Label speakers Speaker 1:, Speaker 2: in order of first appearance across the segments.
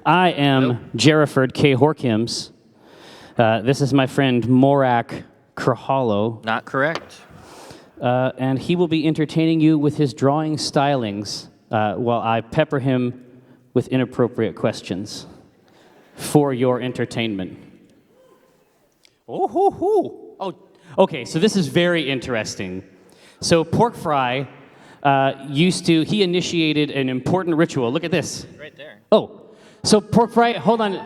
Speaker 1: I am Jeriford K. Horkims. This is my friend Morak Krahalo.
Speaker 2: Not correct.
Speaker 1: And he will be entertaining you with his drawing stylings while I pepper him with inappropriate questions for your entertainment. Oh, okay, so this is very interesting. So Pork Fry he initiated an important ritual. Look at this.
Speaker 2: Right there.
Speaker 1: Oh, so Pork Fry, hold on.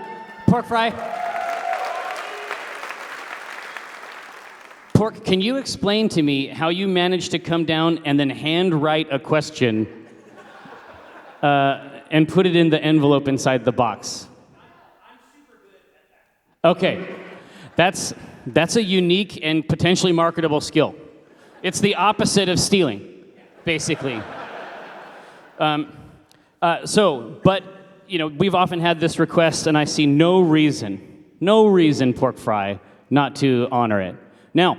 Speaker 1: Pork Fry. Pork, can you explain to me how you managed to come down and then handwrite a question and put it in the envelope inside the box?
Speaker 3: I'm super good at that.
Speaker 1: Okay, that's a unique and potentially marketable skill. It's the opposite of stealing, basically. But you know, we've often had this request, and I see no reason, Pork Fry, not to honor it. Now,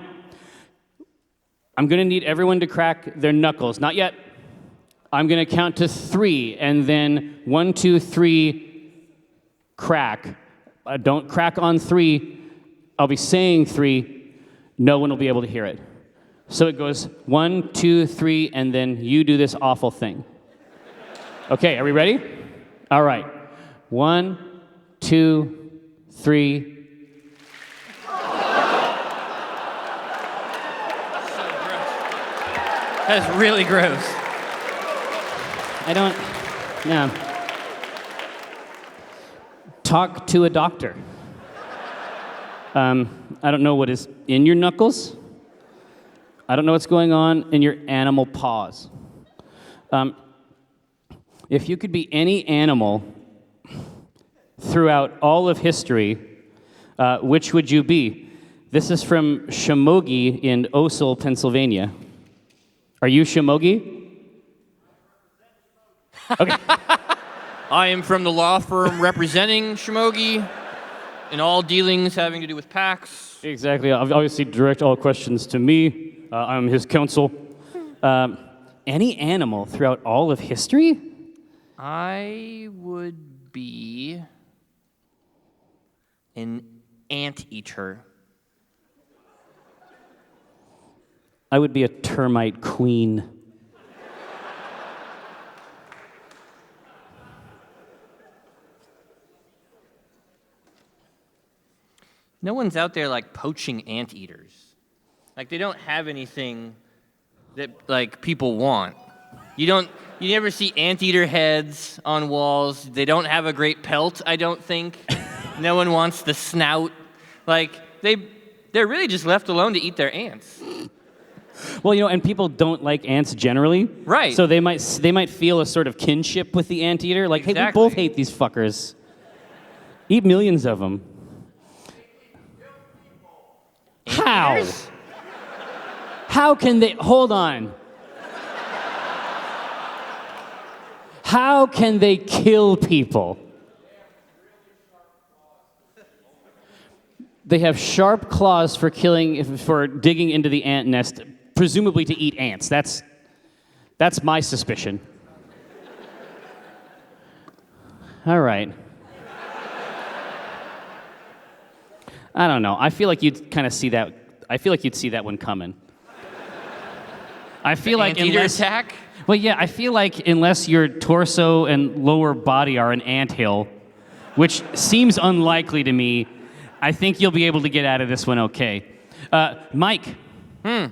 Speaker 1: I'm going to need everyone to crack their knuckles. Not yet. I'm going to count to 3, and then 1, 2, 3, crack. Don't crack on 3. I'll be saying 3. No one will be able to hear it. So it goes 1, 2, 3, and then you do this awful thing. Okay, are we ready? All right. 1, 2, 3.
Speaker 2: That's really gross.
Speaker 1: Yeah. Talk to a doctor. I don't know what is in your knuckles. I don't know what's going on in your animal paws. If you could be any animal throughout all of history, which would you be? This is from Shamogi in Osel, Pennsylvania. Are you Shamogi? Okay.
Speaker 2: I am from the law firm representing Shamogi in all dealings having to do with PACs.
Speaker 1: Exactly. Obviously, direct all questions to me. I'm his counsel. Any animal throughout all of history?
Speaker 2: I would be an anteater.
Speaker 1: I would be a termite queen.
Speaker 2: No one's out there like poaching anteaters. Like they don't have anything that like people want. You never see anteater heads on walls. They don't have a great pelt, I don't think. No one wants the snout. Like they're really just left alone to eat their ants.
Speaker 1: Well, you know, and people don't like ants generally.
Speaker 2: Right.
Speaker 1: So they might feel a sort of kinship with the anteater. Like,
Speaker 2: exactly.
Speaker 1: Hey, we both hate these fuckers. Eat millions of them. How? How can they... Hold on. How can they kill people? They have sharp claws for digging into the ant nest, presumably to eat ants. That's my suspicion. All right. I don't know. I feel like you'd kind of see that. I feel like you'd see that one coming. I feel like
Speaker 2: attack?
Speaker 1: Well, yeah, I feel like unless your torso and lower body are an anthill, which seems unlikely to me, I think you'll be able to get out of this one okay. Mike. Do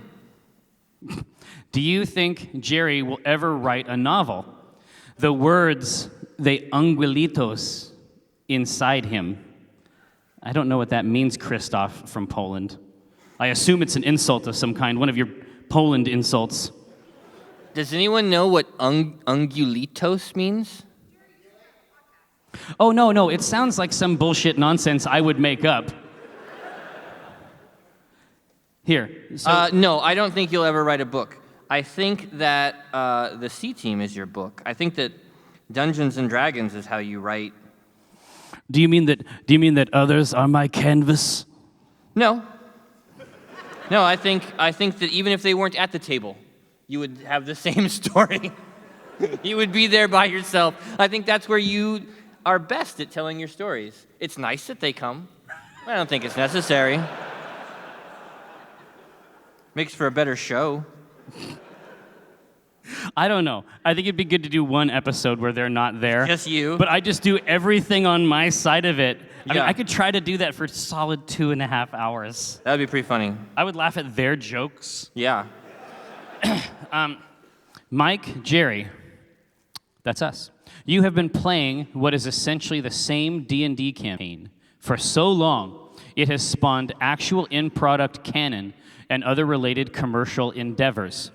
Speaker 1: you think Jerry will ever write a novel? The words, the anguilitos inside him. I don't know what that means, Christoph from Poland. I assume it's an insult of some kind, one of your Poland insults.
Speaker 2: Does anyone know what ungulitos means?
Speaker 1: Oh, no, it sounds like some bullshit nonsense I would make up. Here.
Speaker 2: No, I don't think you'll ever write a book. I think that the C-Team is your book. I think that Dungeons and Dragons is how you write.
Speaker 1: Do you mean that others are my canvas?
Speaker 2: No. No, I think that even if they weren't at the table, you would have the same story. You would be there by yourself. I think that's where you are best at telling your stories. It's nice that they come. I don't think it's necessary. Makes for a better show.
Speaker 1: I don't know. I think it'd be good to do one episode where they're not there.
Speaker 2: Just you.
Speaker 1: But I just do everything on my side of it. I mean,
Speaker 2: Yeah.
Speaker 1: I could try to do that for solid 2.5 hours.
Speaker 2: That'd be pretty funny.
Speaker 1: I would laugh at their jokes.
Speaker 2: Yeah.
Speaker 1: Mike, Jerry, that's us. You have been playing what is essentially the same D&D campaign for so long, it has spawned actual in-product canon and other related commercial endeavors.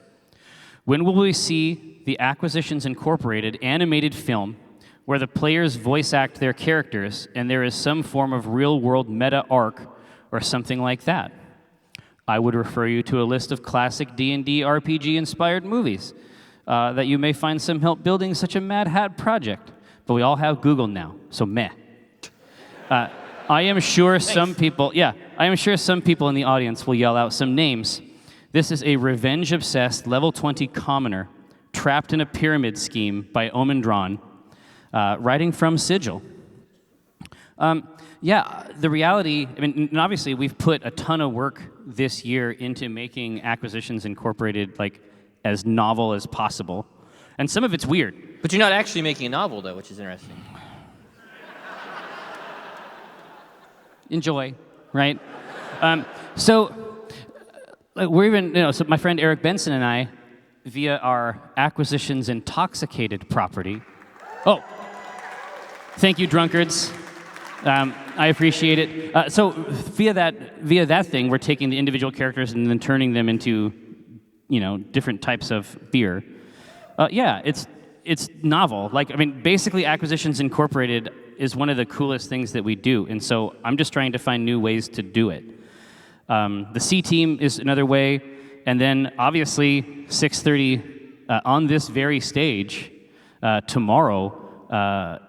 Speaker 1: When will we see the Acquisitions Incorporated animated film where the players voice act their characters and there is some form of real-world meta arc or something like that? I would refer you to a list of classic D&D RPG-inspired movies that you may find some help building such a Mad Hat project. But we all have Google now, so meh. I am sure some people in the audience will yell out some names. This is a revenge-obsessed level 20 commoner trapped in a pyramid scheme by Omendron, writing from Sigil. The reality, I mean, and obviously we've put a ton of work this year into making Acquisitions Incorporated like as novel as possible. And some of it's weird.
Speaker 2: But you're not actually making a novel, though, which is interesting.
Speaker 1: Enjoy, right? So we're even, so my friend Eric Benson and I, via our Acquisitions Intoxicated property. Oh, thank you, drunkards. I appreciate it. So via that thing, we're taking the individual characters and then turning them into, different types of beer. It's novel. Like, I mean, basically, Acquisitions Incorporated is one of the coolest things that we do, and so I'm just trying to find new ways to do it. The C Team is another way, and then obviously 6:30 on this very stage tomorrow.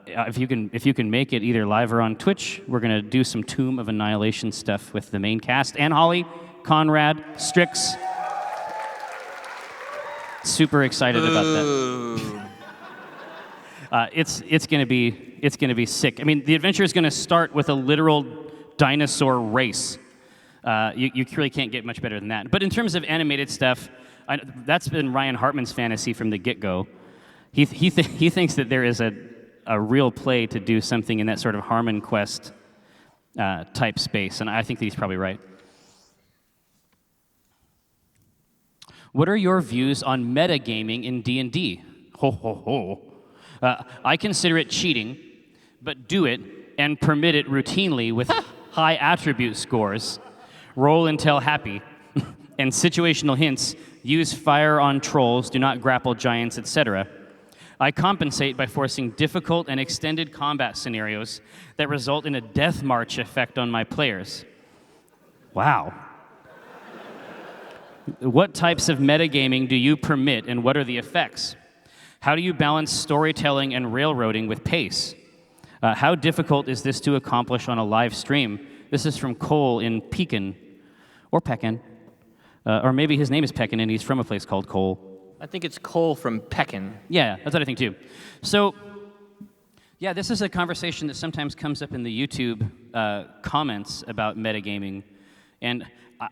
Speaker 1: If you can make it either live or on Twitch, we're gonna do some Tomb of Annihilation stuff with the main cast and Holly, Conrad, Strix. Super excited about that. It's gonna be sick. I mean, the adventure is gonna start with a literal dinosaur race. You really can't get much better than that. But in terms of animated stuff, that's been Ryan Hartman's fantasy from the get-go. He thinks that there is a real play to do something in that sort of Harmon Quest type space, and I think that he's probably right. What are your views on metagaming in D&D? Ho, ho, ho. I consider it cheating, but do it and permit it routinely with high attribute scores. Roll until happy. And situational hints, use fire on trolls, do not grapple giants, etc. I compensate by forcing difficult and extended combat scenarios that result in a death march effect on my players. Wow. What types of metagaming do you permit, and what are the effects? How do you balance storytelling and railroading with pace? How difficult is this to accomplish on a live stream? This is from Cole in Pekin, or Pekin. Or maybe his name is Pekin and he's from a place called Cole.
Speaker 2: I think it's Cole from Pekin.
Speaker 1: Yeah, that's what I think too. So, yeah, this is a conversation that sometimes comes up in the YouTube comments about metagaming. And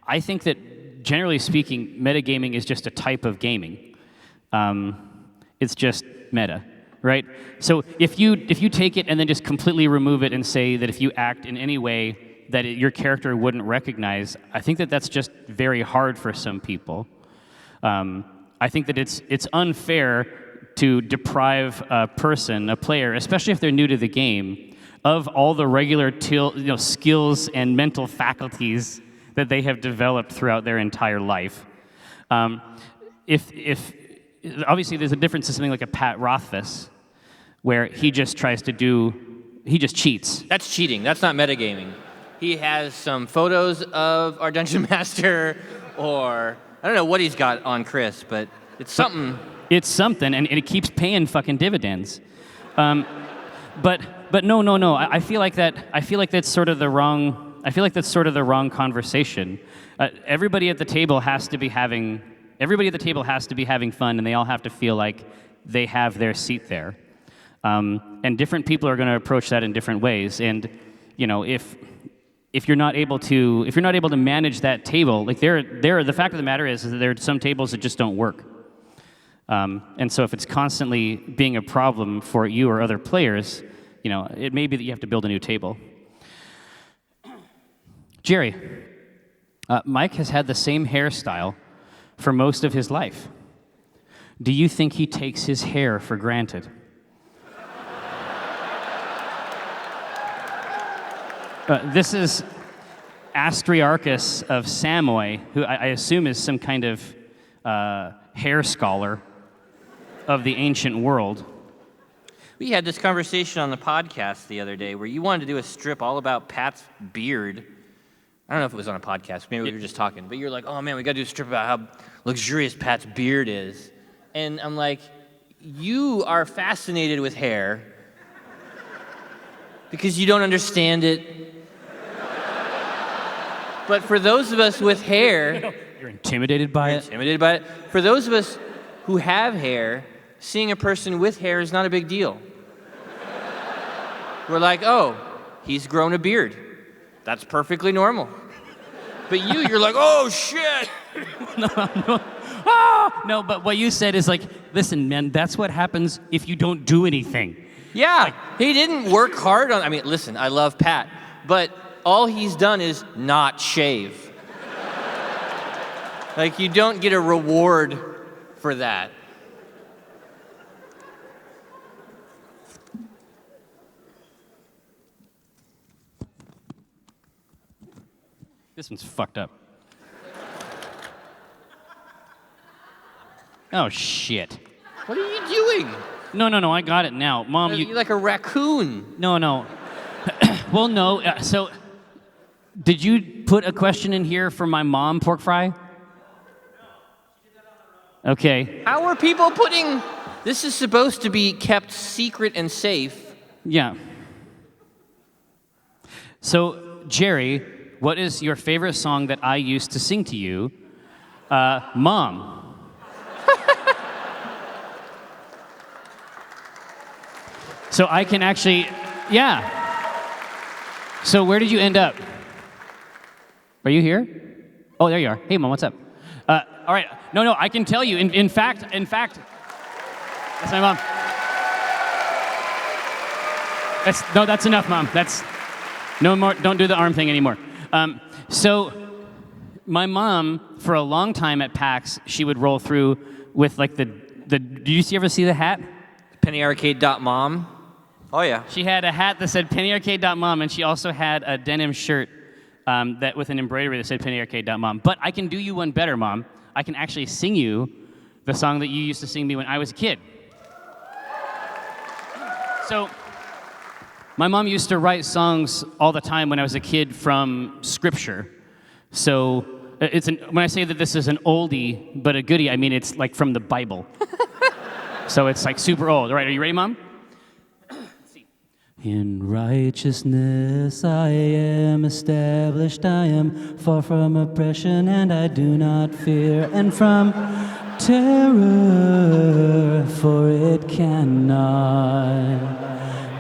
Speaker 1: I think that, generally speaking, metagaming is just a type of gaming. It's just meta, right? So if you take it and then just completely remove it and say that if you act in any way that your character wouldn't recognize, I think that that's just very hard for some people. I think that it's unfair to deprive a person, a player, especially if they're new to the game, of all the regular skills and mental faculties that they have developed throughout their entire life. If obviously there's a difference to something like a Pat Rothfuss, where he just cheats.
Speaker 2: That's cheating. That's not metagaming. He has some photos of our Dungeon Master, or I don't know what he's got on Chris, but it's something.
Speaker 1: It's something, and it keeps paying fucking dividends. But no. I feel like that's sort of the wrong. I feel like that's sort of the wrong conversation. Everybody at the table has to be having fun, and they all have to feel like they have their seat there. And different people are going to approach that in different ways. And if you're not able to manage that table, like the fact of the matter is that there are some tables that just don't work. And so if it's constantly being a problem for you or other players, it may be that you have to build a new table. Jerry, Mike has had the same hairstyle for most of his life. Do you think he takes his hair for granted? This is Astriarchus of Samoy, who I assume is some kind of hair scholar of the ancient world.
Speaker 2: We had this conversation on the podcast the other day where you wanted to do a strip all about Pat's beard. I don't know if it was on a podcast. Maybe we were just talking. But you're like, oh, man, we got to do a strip about how luxurious Pat's beard is. And I'm like, you are fascinated with hair because you don't understand it. But for those of us with hair...
Speaker 1: You're intimidated by it?
Speaker 2: For those of us who have hair, seeing a person with hair is not a big deal. We're like, oh, he's grown a beard. That's perfectly normal. But you're like, oh, shit!
Speaker 1: No, but what you said is like, listen, man, that's what happens if you don't do anything.
Speaker 2: Yeah, he didn't work hard on... I mean, listen, I love Pat, but all he's done is not shave. Like, you don't get a reward for that.
Speaker 1: This one's fucked up. Oh, shit.
Speaker 2: What are you doing?
Speaker 1: No, I got it now. Mom,
Speaker 2: You're like a raccoon.
Speaker 1: No. Well, no, so... Did you put a question in here for my mom, Pork Fry? Okay.
Speaker 2: How are people putting... This is supposed to be kept secret and safe.
Speaker 1: Yeah. So, Jerry, what is your favorite song that I used to sing to you? Mom. So I can actually... Yeah. So where did you end up? Are you here? Oh, there you are. Hey, Mom, what's up? All right. No, I can tell you. In fact, that's my mom. That's enough, Mom. That's no more. Don't do the arm thing anymore. So, my mom, for a long time at PAX, she would roll through with like the. Did you ever see the hat?
Speaker 2: PennyArcade.mom. Oh yeah.
Speaker 1: She had a hat that said PennyArcade.mom, and she also had a denim shirt. That with an embroidery that said PennyArcade.mom. But I can do you one better, Mom. I can actually sing you the song that you used to sing me when I was a kid. So, my mom used to write songs all the time when I was a kid from Scripture. So, when I say that this is an oldie but a goodie, I mean it's like from the Bible. So it's like super old. All right, are you ready, Mom? In righteousness I am established, I am far from oppression, and I do not fear, and from terror, for it cannot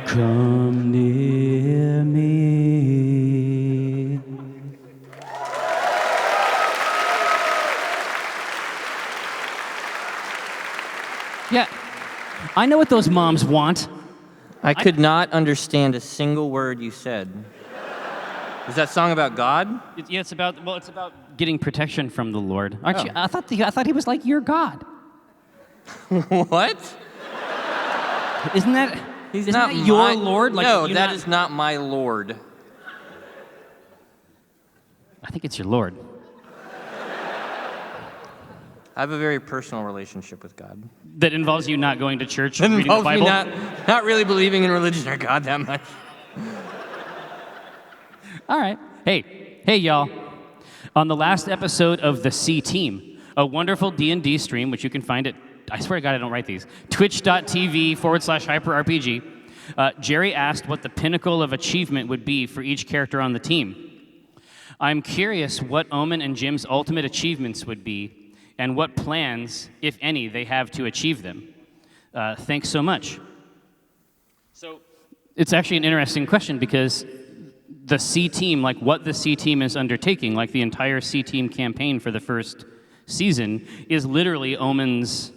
Speaker 1: come near me. Yeah, I know what those moms want.
Speaker 2: I could not understand a single word you said. Is that song about God?
Speaker 1: It's about getting protection from the Lord. Aren't you? I thought he was like your God.
Speaker 2: What?
Speaker 1: Isn't that your Lord? Like,
Speaker 2: no, that is not my Lord.
Speaker 1: I think it's your Lord.
Speaker 2: I have a very personal relationship with God.
Speaker 1: That involves you not going to church
Speaker 2: It
Speaker 1: and reading the
Speaker 2: involves me
Speaker 1: Bible?
Speaker 2: not really believing in religion or God that much.
Speaker 1: All right. Hey, y'all. On the last episode of The C Team, a wonderful D&D stream, which you can find at, I swear to God I don't write these, twitch.tv/hyperrpg, Jerry asked what the pinnacle of achievement would be for each character on the team. I'm curious what Omen and Jim's ultimate achievements would be, and what plans, if any, they have to achieve them. Thanks so much. So it's actually an interesting question because the C team, like what the C team is undertaking, like the entire C team campaign for the first season, is literally Omen's.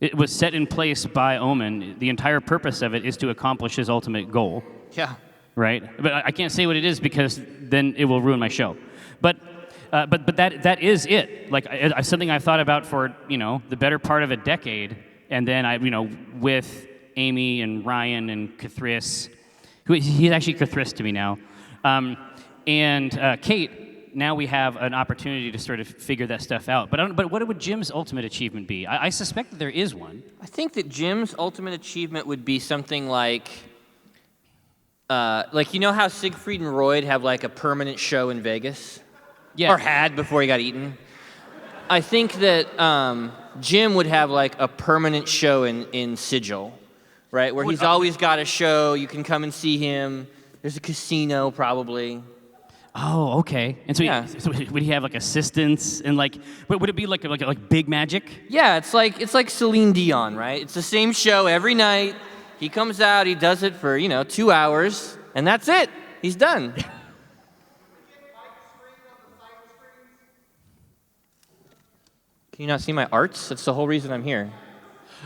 Speaker 1: It was set in place by Omen. The entire purpose of it is to accomplish his ultimate goal.
Speaker 2: Yeah.
Speaker 1: Right? But I can't say what it is because then it will ruin my show. But that is it. Like something I've thought about for the better part of a decade, and then with Amy and Ryan and Cathris, who he's actually Cathris to me now, and Kate. Now we have an opportunity to sort of figure that stuff out. But what would Jim's ultimate achievement be? I suspect that there is one.
Speaker 2: I think that Jim's ultimate achievement would be something like how Siegfried and Royd have like a permanent show in Vegas?
Speaker 1: Yeah.
Speaker 2: Or had before he got eaten. I think that Jim would have like a permanent show in Sigil, right? Where he's always got a show. You can come and see him. There's a casino probably.
Speaker 1: Oh, okay. And so, so would he have like assistants and like? Would it be like big magic?
Speaker 2: Yeah, it's like Celine Dion, right? It's the same show every night. He comes out, he does it for 2 hours, and that's it. He's done. Can you not see my arts? That's the whole reason I'm here.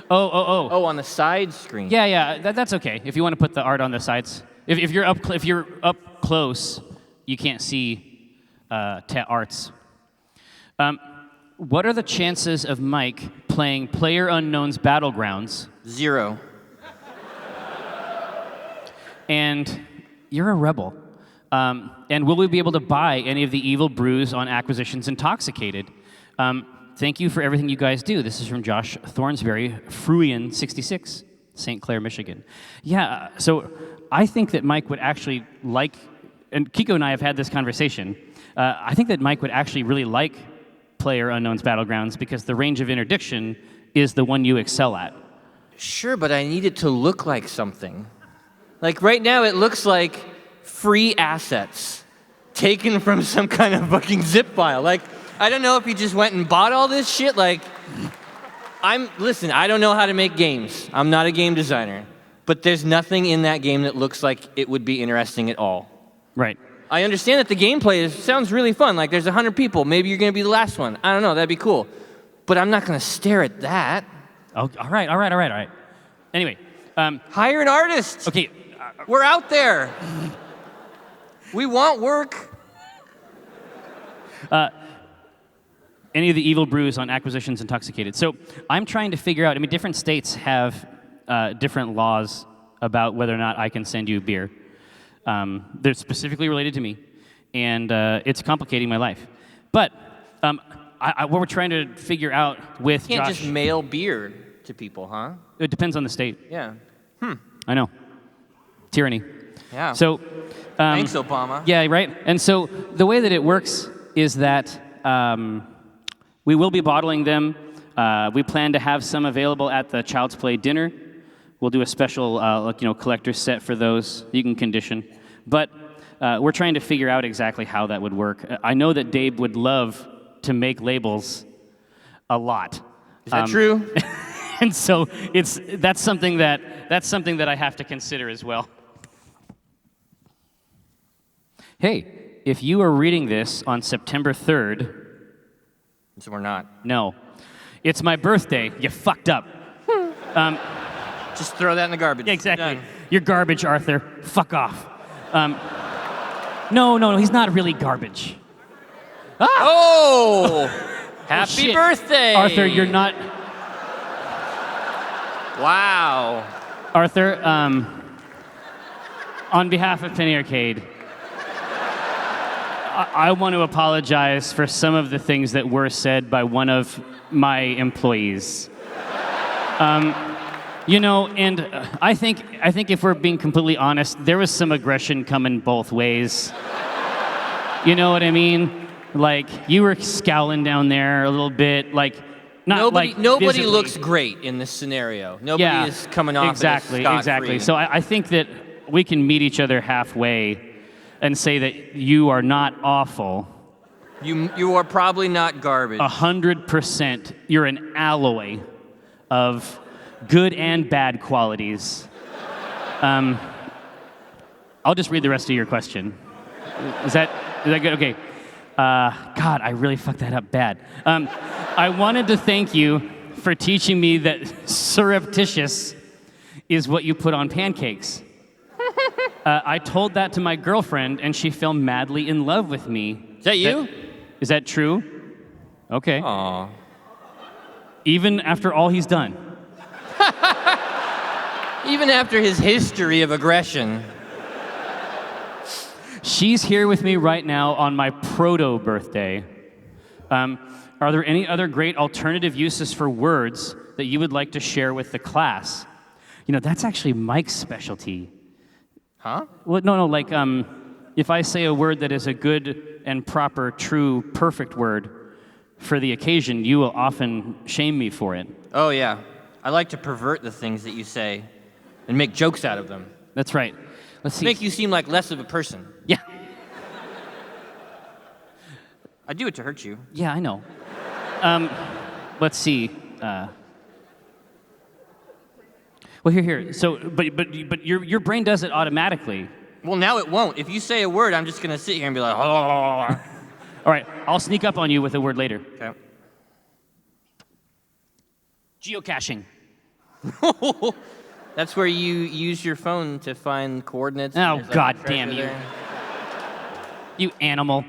Speaker 1: Oh.
Speaker 2: Oh, on the side screen.
Speaker 1: Yeah. That's okay. If you want to put the art on the sides, if you're up close. You can't see arts. What are the chances of Mike playing PlayerUnknown's Battlegrounds?
Speaker 2: 0.
Speaker 1: And you're a rebel. And will we be able to buy any of the evil brews on Acquisitions Intoxicated? Thank you for everything you guys do. This is from Josh Thornsberry, Fruian66, St. Clair, Michigan. Yeah, so I think that Mike would actually like... And Kiko and I have had this conversation. I think that Mike would actually really like PlayerUnknown's Battlegrounds because the range of interdiction is the one you excel at.
Speaker 2: Sure, but I need it to look like something. Like right now, it looks like free assets taken from some kind of fucking zip file. Like, I don't know if he just went and bought all this shit. Like, listen, I don't know how to make games. I'm not a game designer. But there's nothing in that game that looks like it would be interesting at all.
Speaker 1: Right.
Speaker 2: I understand that the gameplay sounds really fun. Like, there's 100 people. Maybe you're going to be the last one. I don't know. That'd be cool. But I'm not going to stare at that.
Speaker 1: Oh, all right. Anyway.
Speaker 2: Hire an artist.
Speaker 1: Okay.
Speaker 2: We're out there. We want work.
Speaker 1: Any of the evil brews on Acquisitions Intoxicated. So I'm trying to figure out, different states have different laws about whether or not I can send you beer. They're specifically related to me, and it's complicating my life. But what we're trying to figure out with Josh...
Speaker 2: You can't just mail beer to people, huh?
Speaker 1: It depends on the state.
Speaker 2: Yeah.
Speaker 1: I know. Tyranny.
Speaker 2: Yeah.
Speaker 1: So...
Speaker 2: Thanks, Obama.
Speaker 1: Yeah, right? And so the way that it works is that we will be bottling them. We plan to have some available at the Child's Play dinner. We'll do a special, collector's set for those. You can condition. But we're trying to figure out exactly how that would work. I know that Dave would love to make labels a lot.
Speaker 2: Is that true?
Speaker 1: And so that's something that I have to consider as well. Hey, if you are reading this on September 3rd...
Speaker 2: So we're not.
Speaker 1: No. It's my birthday. You fucked up.
Speaker 2: Just throw that in the garbage.
Speaker 1: Yeah, exactly.
Speaker 2: Done.
Speaker 1: You're garbage, Arthur. Fuck off. No, he's not really garbage. Ah!
Speaker 2: Oh! Happy
Speaker 1: shit.
Speaker 2: birthday!
Speaker 1: Arthur, you're not...
Speaker 2: Wow.
Speaker 1: Arthur, on behalf of Penny Arcade, I want to apologize for some of the things that were said by one of my employees. And I think if we're being completely honest, there was some aggression coming both ways. You know what I mean? Like, you were scowling down there a little bit, like,
Speaker 2: nobody
Speaker 1: visibly.
Speaker 2: looks great in this scenario. Nobody is coming off
Speaker 1: exactly.
Speaker 2: scot-free.
Speaker 1: So I think that we can meet each other halfway and say that you are not awful.
Speaker 2: You are probably not garbage.
Speaker 1: 100%. You're an alloy of good and bad qualities. I'll just read the rest of your question. Is that good? Okay. God, I really fucked that up bad. I wanted to thank you for teaching me that surreptitious is what you put on pancakes. I told that to my girlfriend, and she fell madly in love with me.
Speaker 2: Is that you?
Speaker 1: Is that true? Okay.
Speaker 2: Aw.
Speaker 1: Even after all he's done.
Speaker 2: Even after his history of aggression.
Speaker 1: She's here with me right now on my proto birthday. Are there any other great alternative uses for words that you would like to share with the class? You know, that's actually Mike's specialty.
Speaker 2: Huh?
Speaker 1: Well, no, like, if I say a word that is a good and proper, true, perfect word for the occasion, you will often shame me for it.
Speaker 2: Oh, yeah. I like to pervert the things that you say and make jokes out of them.
Speaker 1: That's right. Let's see.
Speaker 2: Make you seem like less of a person.
Speaker 1: Yeah.
Speaker 2: I do it to hurt you.
Speaker 1: Yeah, I know. Let's see. Well, here. So, but your brain does it automatically.
Speaker 2: Well, now it won't. If you say a word, I'm just going to sit here and be like, oh.
Speaker 1: All right, I'll sneak up on you with a word later.
Speaker 2: Okay.
Speaker 1: Geocaching.
Speaker 2: That's where you use your phone to find coordinates.
Speaker 1: Oh,
Speaker 2: There's like
Speaker 1: God
Speaker 2: a treasure
Speaker 1: damn you.
Speaker 2: there.
Speaker 1: You animal.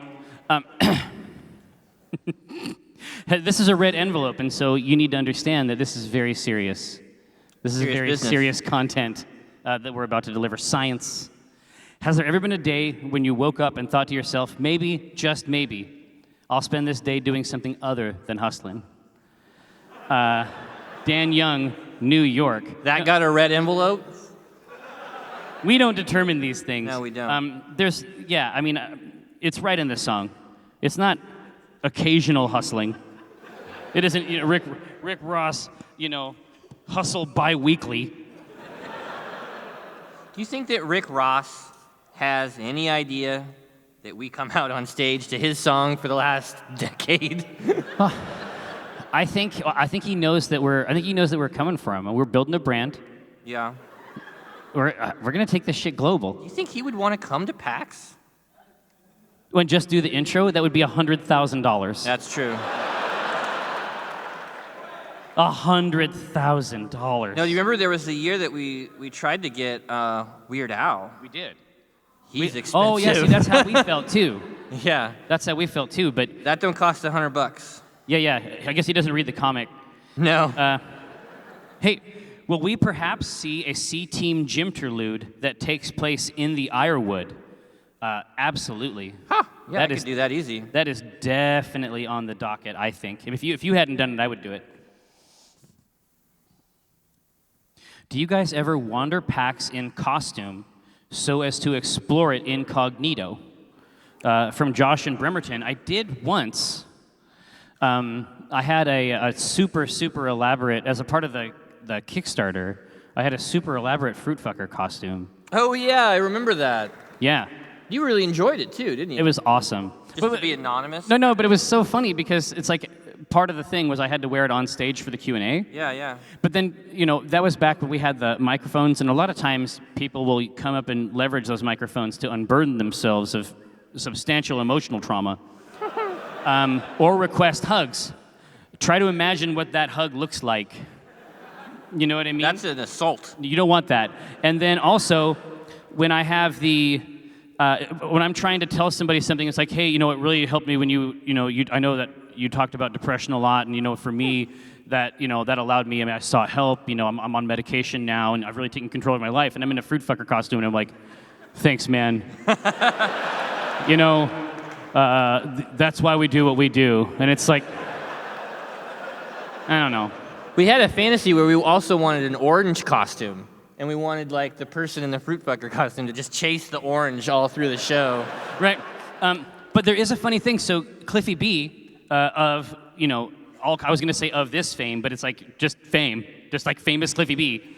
Speaker 1: This is a red envelope, and so you need to understand that this is very serious. This is
Speaker 2: Serious
Speaker 1: very
Speaker 2: business.
Speaker 1: serious content that we're about to deliver. Science. Has there ever been a day when you woke up and thought to yourself, maybe, just maybe, I'll spend this day doing something other than hustling? Dan Young, New York.
Speaker 2: That got a red envelope?
Speaker 1: We don't determine these things.
Speaker 2: No, we don't.
Speaker 1: It's right in the song. It's not occasional hustling. It isn't Rick Ross, hustle bi-weekly.
Speaker 2: Do you think that Rick Ross has any idea that we come out on stage to his song for the last decade?
Speaker 1: I think he knows that we're coming for him, and we're building a brand.
Speaker 2: Yeah.
Speaker 1: We're gonna take this shit global.
Speaker 2: Do you think he would want to come to PAX?
Speaker 1: And just do the intro, that would be $100,000.
Speaker 2: That's true.
Speaker 1: $100,000.
Speaker 2: No, you remember there was a year that we tried to get Weird Al.
Speaker 1: We did.
Speaker 2: He's expensive.
Speaker 1: Oh yeah, see, that's how we felt too.
Speaker 2: Yeah.
Speaker 1: That's how we felt too. But
Speaker 2: That don't cost $100.
Speaker 1: yeah. I guess he doesn't read the comic.
Speaker 2: No.
Speaker 1: Hey, will we perhaps see a C-Team Gymterlude that takes place in the Ironwood? Absolutely.
Speaker 2: Huh. Yeah,
Speaker 1: That
Speaker 2: I
Speaker 1: is-
Speaker 2: could do that easy.
Speaker 1: That is definitely on the docket, I think. If you hadn't done it, I would do it. Do you guys ever wander PAX in costume so as to explore it incognito? From Josh and Bremerton, I did once. I had a super elaborate, as a part of the Kickstarter, I had a super elaborate fruit fucker costume.
Speaker 2: Oh, yeah, I remember that.
Speaker 1: Yeah,
Speaker 2: You really enjoyed it, too, didn't you?
Speaker 1: it was awesome.
Speaker 2: Just to be anonymous?
Speaker 1: No, but it was so funny because it's like part of the thing was I had to wear it on stage for the Q&A.
Speaker 2: Yeah.
Speaker 1: But then, that was back when we had the microphones, and a lot of times people will come up and leverage those microphones to unburden themselves of substantial emotional trauma, or request hugs. Try to imagine what that hug looks like. You know what I mean?
Speaker 2: That's an assault.
Speaker 1: You don't want that. And then also, when I have when I'm trying to tell somebody something, it's like, hey, it really helped me when I know that you talked about depression a lot, and for me, that allowed me. I mean, I sought help. I'm on medication now, and I've really taken control of my life. And I'm in a fruit fucker costume, and I'm like, thanks, man. That's why we do what we do. And it's like, I don't know.
Speaker 2: We had a fantasy where we also wanted an orange costume, and we wanted the person in the fruit fucker costume to just chase the orange all through the show.
Speaker 1: Right. But there is a funny thing. So Cliffy B I was going to say of this fame, but it's like just fame, just like famous Cliffy B.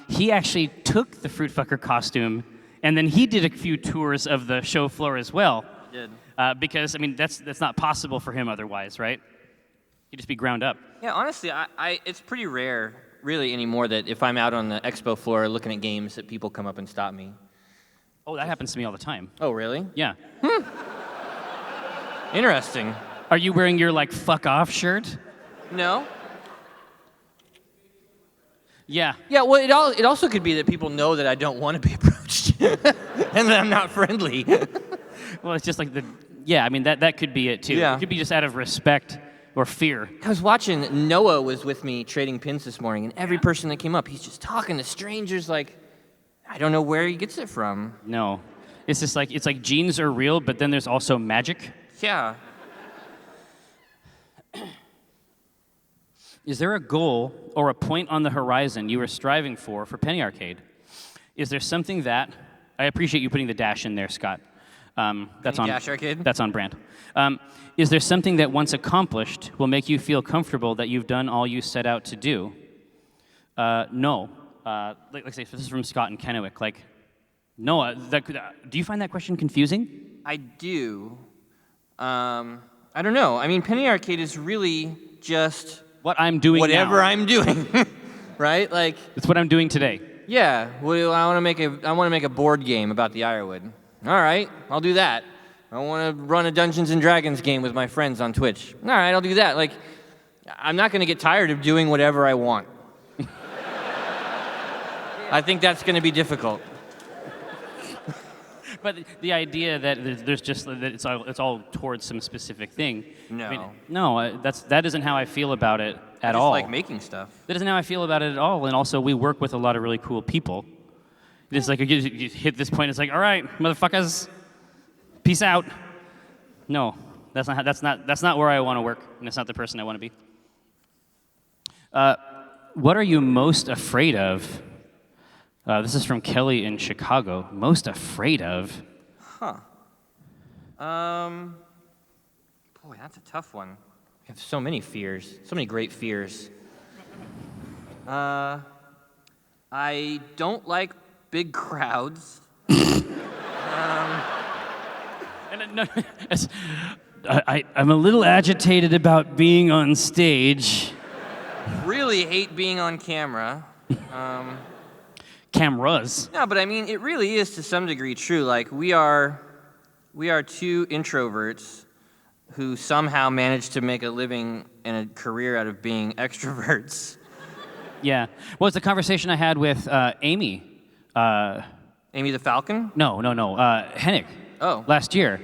Speaker 1: He actually took the fruit fucker costume, and then he did a few tours of the show floor as well.
Speaker 2: He did.
Speaker 1: Because that's not possible for him otherwise, right? He'd just be ground up.
Speaker 2: Yeah, honestly, it's pretty rare really anymore that if I'm out on the expo floor looking at games, that people come up and stop me.
Speaker 1: Oh, that happens to me all the time.
Speaker 2: Oh, really?
Speaker 1: Yeah.
Speaker 2: Interesting.
Speaker 1: Are you wearing your, like, fuck off shirt?
Speaker 2: No?
Speaker 1: Yeah.
Speaker 2: Yeah, well, it also could be that people know that I don't want to be approached and that I'm not friendly.
Speaker 1: Well, it's just like yeah, I mean, that could be it, too.
Speaker 2: Yeah.
Speaker 1: It could be just out of respect or fear.
Speaker 2: I was watching, Noah was with me trading pins this morning, and every person that came up, he's just talking to strangers like, I don't know where he gets it from.
Speaker 1: No. It's just like, it's like genes are real, but then there's also magic.
Speaker 2: Yeah.
Speaker 1: Is there a goal or a point on the horizon you are striving for Penny Arcade? Is there something that, I appreciate you putting the dash in there, Scott. That's on
Speaker 2: Dash Arcade?
Speaker 1: That's on brand. Is there something that once accomplished will make you feel comfortable that you've done all you set out to do? No. Like I say, this is from Scott and Kennewick. Like, no. Do you find that question confusing?
Speaker 2: I do. I don't know. I mean, Penny Arcade is really just
Speaker 1: What I'm doing
Speaker 2: whatever
Speaker 1: now.
Speaker 2: I'm doing, right? Like,
Speaker 1: It's what I'm doing today.
Speaker 2: yeah. Well, I want to make a board game about the Ironwood. All right, I'll do that. I want to run a Dungeons and Dragons game with my friends on Twitch. All right, I'll do that. Like, I'm not going to get tired of doing whatever I want. I think that's going to be difficult.
Speaker 1: But the idea that there's just that it's all towards some specific thing.
Speaker 2: No.
Speaker 1: I mean, no, that isn't how I feel about it at
Speaker 2: I
Speaker 1: all.
Speaker 2: just like making stuff.
Speaker 1: That isn't how I feel about it at all. And also, we work with a lot of really cool people. It's like you hit this point. It's like, all right, motherfuckers, peace out. No, that's not where I want to work, and that's not the person I want to be. What are you most afraid of? This is from Kelly in Chicago. Most afraid of?
Speaker 2: Boy, that's a tough one. We have so many fears, so many great fears. I don't like big crowds.
Speaker 1: I'm a little agitated about being on stage.
Speaker 2: Really hate being on camera.
Speaker 1: Cameras.
Speaker 2: No, but I mean, it really is to some degree true. Like, we are two introverts who somehow managed to make a living and a career out of being extroverts.
Speaker 1: Yeah. Well, it's the conversation I had with Amy.
Speaker 2: Amy the Falcon?
Speaker 1: No. Hennig.
Speaker 2: Oh.
Speaker 1: Last year.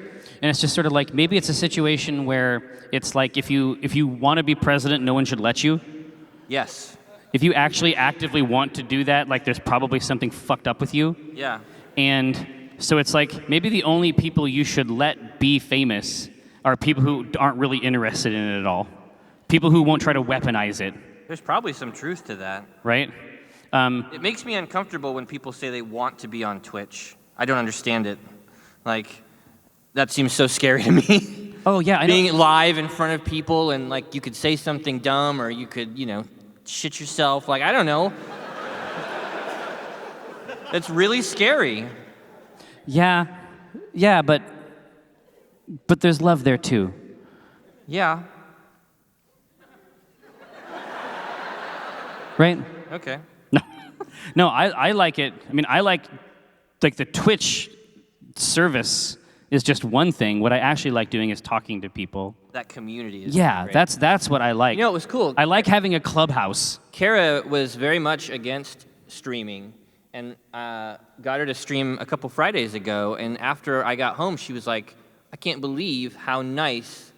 Speaker 1: And it's just sort of like, maybe it's a situation where it's like, if you want to be president, no one should let you.
Speaker 2: Yes.
Speaker 1: If you actually actively want to do that, like, there's probably something fucked up with you.
Speaker 2: Yeah.
Speaker 1: And so it's like, maybe the only people you should let be famous are people who aren't really interested in it at all. People who won't try to weaponize it,
Speaker 2: There's probably some truth to that.
Speaker 1: right?
Speaker 2: It makes me uncomfortable when people say they want to be on Twitch. I don't understand it. Like, that seems so scary to me.
Speaker 1: Oh, yeah, I know.
Speaker 2: Being live in front of people and, like, you could say something dumb or you could, shit yourself. Like, I don't know. That's really scary.
Speaker 1: Yeah, but there's love there, too.
Speaker 2: Yeah.
Speaker 1: Right?
Speaker 2: Okay.
Speaker 1: No, I like it. I mean, I like the Twitch service is just one thing. What I actually like doing is talking to people.
Speaker 2: That community is
Speaker 1: Yeah,
Speaker 2: great.
Speaker 1: that's what I like.
Speaker 2: You know, it was cool.
Speaker 1: I like having a clubhouse.
Speaker 2: Kara was very much against streaming and got her to stream a couple Fridays ago. And after I got home, she was like, I can't believe how nice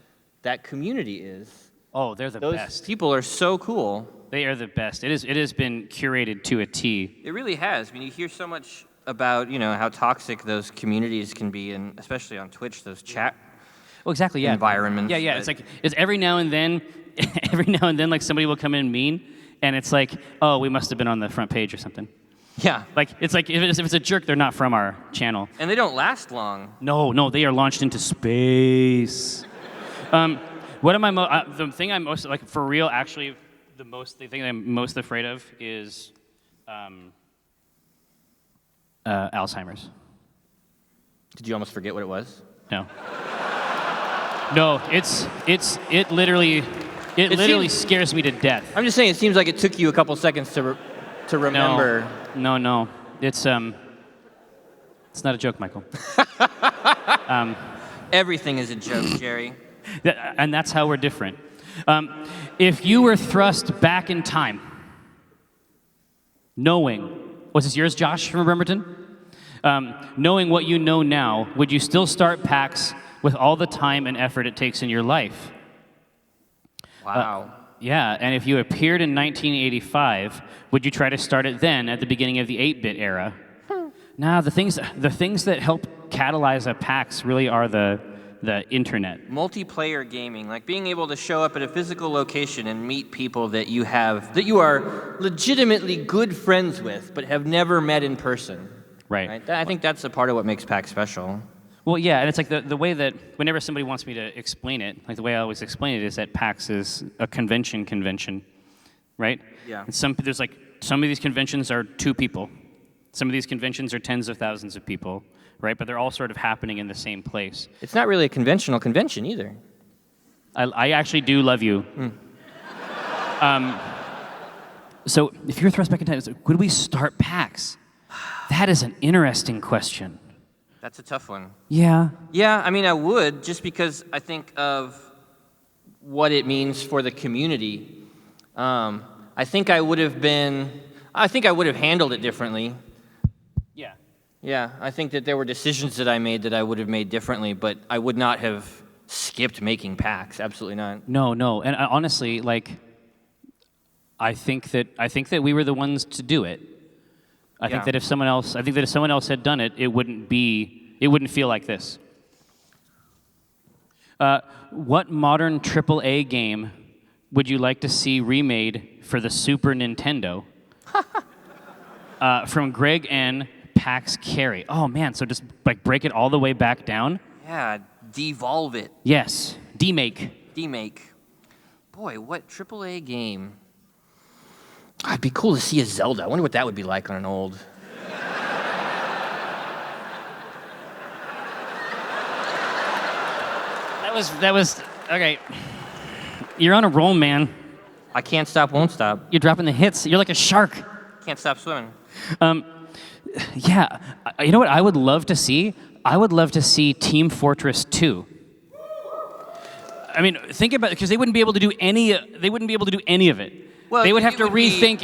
Speaker 2: that community is.
Speaker 1: Oh, they're the
Speaker 2: Those
Speaker 1: best.
Speaker 2: people are so cool.
Speaker 1: They are the best. It has been curated to a T.
Speaker 2: It really has. I mean, you hear so much about, how toxic those communities can be, and especially on Twitch, those chat
Speaker 1: Well, exactly, yeah.
Speaker 2: environments.
Speaker 1: Yeah. It's every now and then, like somebody will come in mean, and it's like, oh, we must have been on the front page or something.
Speaker 2: Yeah.
Speaker 1: Like, it's like, if it's a jerk, they're not from our channel.
Speaker 2: And they don't last long.
Speaker 1: No, they are launched into space. What am I the thing I'm most, like, for real, actually, the thing I'm most afraid of is Alzheimer's.
Speaker 2: Did you almost forget what it was?
Speaker 1: No. No, it literally, It literally
Speaker 2: seems-
Speaker 1: scares me to death.
Speaker 2: I'm just saying, it seems like it took you a couple seconds to remember.
Speaker 1: No. It's not a joke, Michael.
Speaker 2: Everything is a joke, Jerry.
Speaker 1: And that's how we're different. If you were thrust back in time, knowing, was this yours, Josh, from Bremerton? Knowing what you know now, would you still start PAX with all the time and effort it takes in your life?
Speaker 2: Wow.
Speaker 1: Yeah, and if you appeared in 1985, would you try to start it then at the beginning of the 8-bit era? Nah, the things that help catalyze a PAX really are the internet.
Speaker 2: Multiplayer gaming, like being able to show up at a physical location and meet people that you are legitimately good friends with, but have never met in person.
Speaker 1: Right.
Speaker 2: I think that's a part of what makes PAX special.
Speaker 1: Well, yeah, and it's like the way that whenever somebody wants me to explain it, like the way I always explain it is that PAX is a convention, right?
Speaker 2: Yeah.
Speaker 1: And some of these conventions are 2 people. Some of these conventions are tens of thousands of people, right? But they're all sort of happening in the same place.
Speaker 2: It's not really a conventional convention either.
Speaker 1: I actually do love you. So if you're thrust back in time, would we start PAX? That is an interesting question.
Speaker 2: That's a tough one.
Speaker 1: Yeah.
Speaker 2: Yeah, I mean, I would, just because I think of what it means for the community. I think I would have handled it differently.
Speaker 1: Yeah.
Speaker 2: Yeah, I think that there were decisions that I made that I would have made differently, but I would not have skipped making PAX. Absolutely not.
Speaker 1: No, and honestly, like, I think that we were the ones to do it. I think that if someone else had done it, it wouldn't feel like this. What modern AAA game would you like to see remade for the Super Nintendo? From Greg N. PAX Carry. Oh man, so just like break it all the way back down?
Speaker 2: Yeah, devolve it.
Speaker 1: Yes, demake.
Speaker 2: Demake. Boy, what AAA game? It'd be cool to see a Zelda. I wonder what that would be like on an old.
Speaker 1: That was okay. You're on a roll, man.
Speaker 2: I can't stop, won't stop.
Speaker 1: You're dropping the hits. You're like a shark.
Speaker 2: Can't stop swimming.
Speaker 1: Yeah, you know what I would love to see? I would love to see Team Fortress 2. I mean, think about it, because they wouldn't be able to do any of it.
Speaker 2: Well,
Speaker 1: they would have
Speaker 2: it
Speaker 1: to
Speaker 2: would be-
Speaker 1: rethink.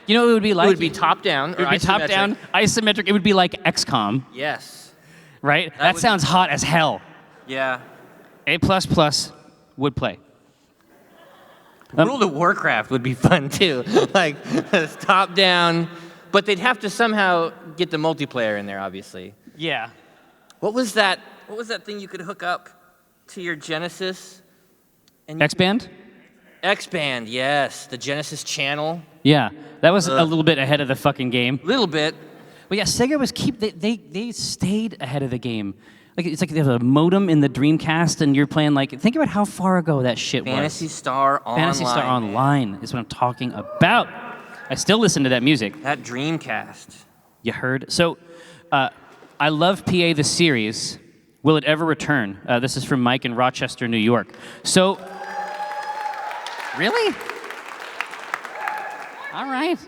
Speaker 1: You know what it would be like?
Speaker 2: It would be top down.
Speaker 1: It would be top down, isometric. It would be like XCOM,
Speaker 2: Yes.
Speaker 1: right? That
Speaker 2: would-
Speaker 1: sounds hot as hell.
Speaker 2: Yeah.
Speaker 1: A++ would play.
Speaker 2: World of Warcraft would be fun too. Like top down, but they'd have to somehow get the multiplayer in there, obviously.
Speaker 1: Yeah.
Speaker 2: What was that thing you could hook up to your Genesis? And
Speaker 1: X-Band?
Speaker 2: X-Band, yes. The Genesis channel.
Speaker 1: Yeah, that was a little bit ahead of the fucking game.
Speaker 2: Little bit.
Speaker 1: But yeah, Sega was they stayed ahead of the game. Like it's like there's a modem in the Dreamcast, and you're playing like think about how far ago that shit
Speaker 2: Fantasy
Speaker 1: was.
Speaker 2: Star Online.
Speaker 1: Fantasy Star Online is what I'm talking about. I still listen to that music.
Speaker 2: That Dreamcast.
Speaker 1: You heard? So, I love PA the series. Will it ever return? This is from Mike in Rochester, New York. So, really? All right.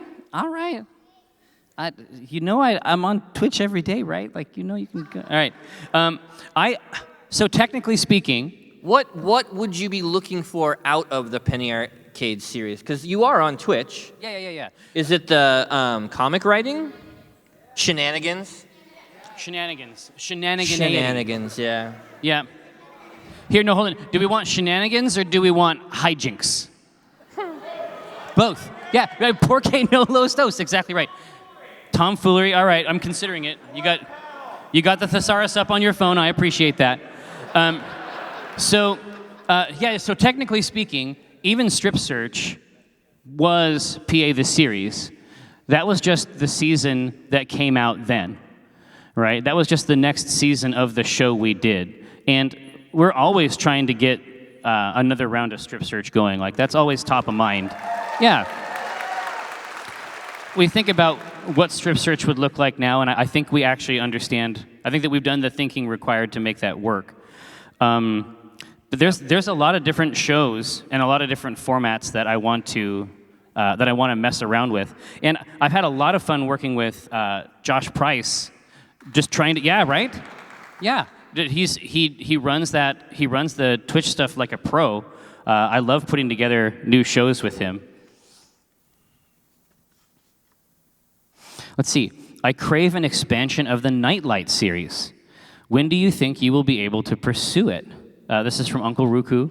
Speaker 1: I'm on Twitch every day, right? Like, you can go. All right. So technically speaking,
Speaker 2: What would you be looking for out of the Penny Arcade series? Because you are on Twitch.
Speaker 1: yeah.
Speaker 2: Is it the comic writing? Shenanigans? Shenanigans, yeah.
Speaker 1: Yeah. Here, no, hold on. Do we want shenanigans or do we want hijinks? Both. Yeah, right. Porque no los dos. Exactly right. Tomfoolery. All right, I'm considering it. You got the thesaurus up on your phone. I appreciate that. So technically speaking, even Strip Search was PA the series. That was just the season that came out then, right? That was just the next season of the show we did. And we're always trying to get another round of Strip Search going. Like, that's always top of mind. Yeah. We think about what Strip Search would look like now, and I think we actually understand. I think that we've done the thinking required to make that work. But there's a lot of different shows and a lot of different formats that I want to mess around with, and I've had a lot of fun working with Josh Price, just trying to right, yeah. He runs the Twitch stuff like a pro. I love putting together new shows with him. Let's see. I crave an expansion of the Nightlight series. When do you think you will be able to pursue it? This is from Uncle Ruku,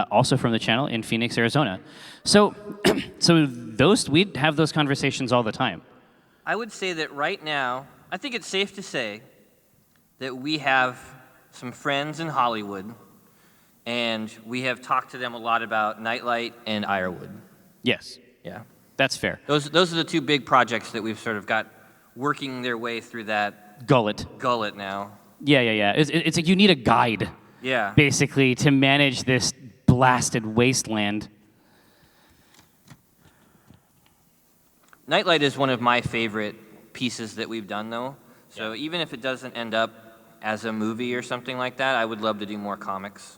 Speaker 1: also from the channel in Phoenix, Arizona. So, we'd have those conversations all the time.
Speaker 2: I would say that right now, I think it's safe to say that we have some friends in Hollywood, and we have talked to them a lot about Nightlight and Ironwood.
Speaker 1: Yes.
Speaker 2: Yeah.
Speaker 1: That's fair.
Speaker 2: Those are the two big projects that we've sort of got working their way through that
Speaker 1: gullet
Speaker 2: now.
Speaker 1: Yeah. It's like you need a guide.
Speaker 2: Yeah.
Speaker 1: Basically, to manage this blasted wasteland.
Speaker 2: Nightlight is one of my favorite pieces that we've done, though. So even if it doesn't end up as a movie or something like that, I would love to do more comics.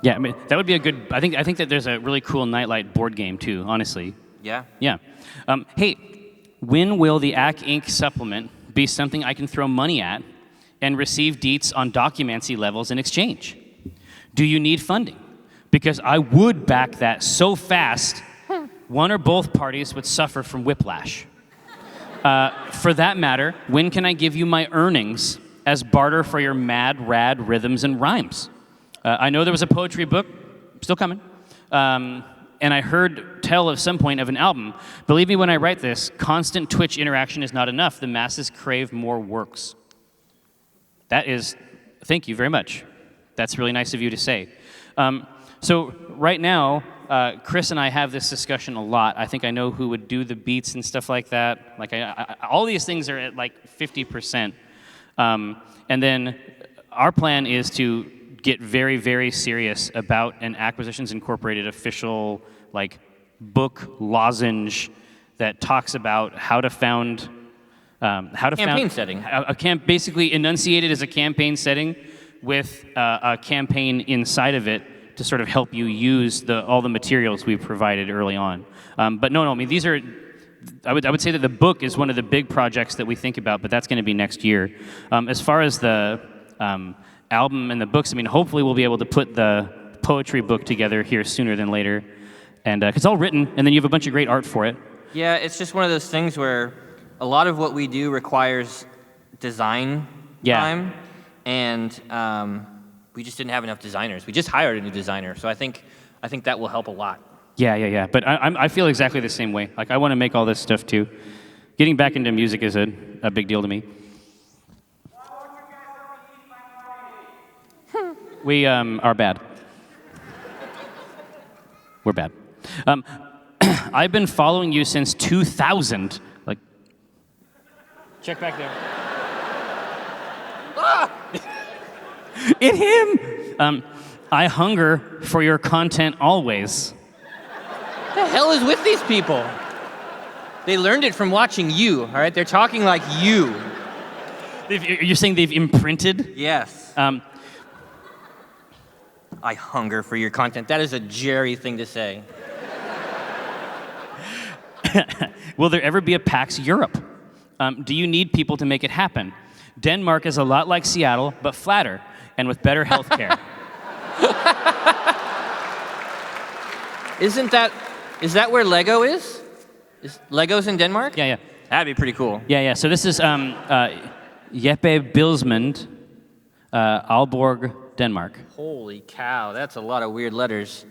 Speaker 1: Yeah, I mean, that would be a good... I think that there's a really cool Nightlight board game, too, honestly.
Speaker 2: Yeah?
Speaker 1: Yeah. Hey, when will the AC Inc. supplement be something I can throw money at and receive deets on documency levels in exchange? Do you need funding? Because I would back that so fast, one or both parties would suffer from whiplash. For that matter, when can I give you my earnings as barter for your mad, rad rhythms and rhymes? I know there was a poetry book, still coming, and I heard tell at some point of an album. Believe me when I write this, constant Twitch interaction is not enough. The masses crave more works. That is, thank you very much. That's really nice of you to say. So right now, Chris and I have this discussion a lot. I think I know who would do the beats and stuff like that. Like all these things are at like 50%. And then our plan is to get very, very serious about an Acquisitions Incorporated official like book lozenge that talks about how to found
Speaker 2: campaign setting.
Speaker 1: Basically enunciated as a campaign setting with a campaign inside of it to sort of help you use all the materials we've provided early on. But no, I mean these are. I would say that the book is one of the big projects that we think about, but that's going to be next year. As far as the album and the books, I mean, hopefully we'll be able to put the poetry book together here sooner than later, and 'cause it's all written, and then you have a bunch of great art for it.
Speaker 2: Yeah, it's just one of those things where a lot of what we do requires design time, and we just didn't have enough designers. We just hired a new designer, so I think that will help a lot.
Speaker 1: Yeah. But I feel exactly the same way. Like I want to make all this stuff too. Getting back into music is a big deal to me. We are bad. We're bad. I've been following you since 2000. Like, check back there. It him. I hunger for your content always.
Speaker 2: What the hell is with these people? They learned it from watching you. All right, they're talking like you.
Speaker 1: You're saying they've imprinted?
Speaker 2: Yes. I hunger for your content. That is a Jerry thing to say.
Speaker 1: Will there ever be a PAX Europe? Do you need people to make it happen? Denmark is a lot like Seattle, but flatter and with better health care.
Speaker 2: Is that where Lego is? Is Lego's in Denmark?
Speaker 1: Yeah.
Speaker 2: That'd be pretty cool.
Speaker 1: Yeah. So this is Jeppe Bilsmund, Aalborg, Denmark.
Speaker 2: Holy cow, that's a lot of weird letters.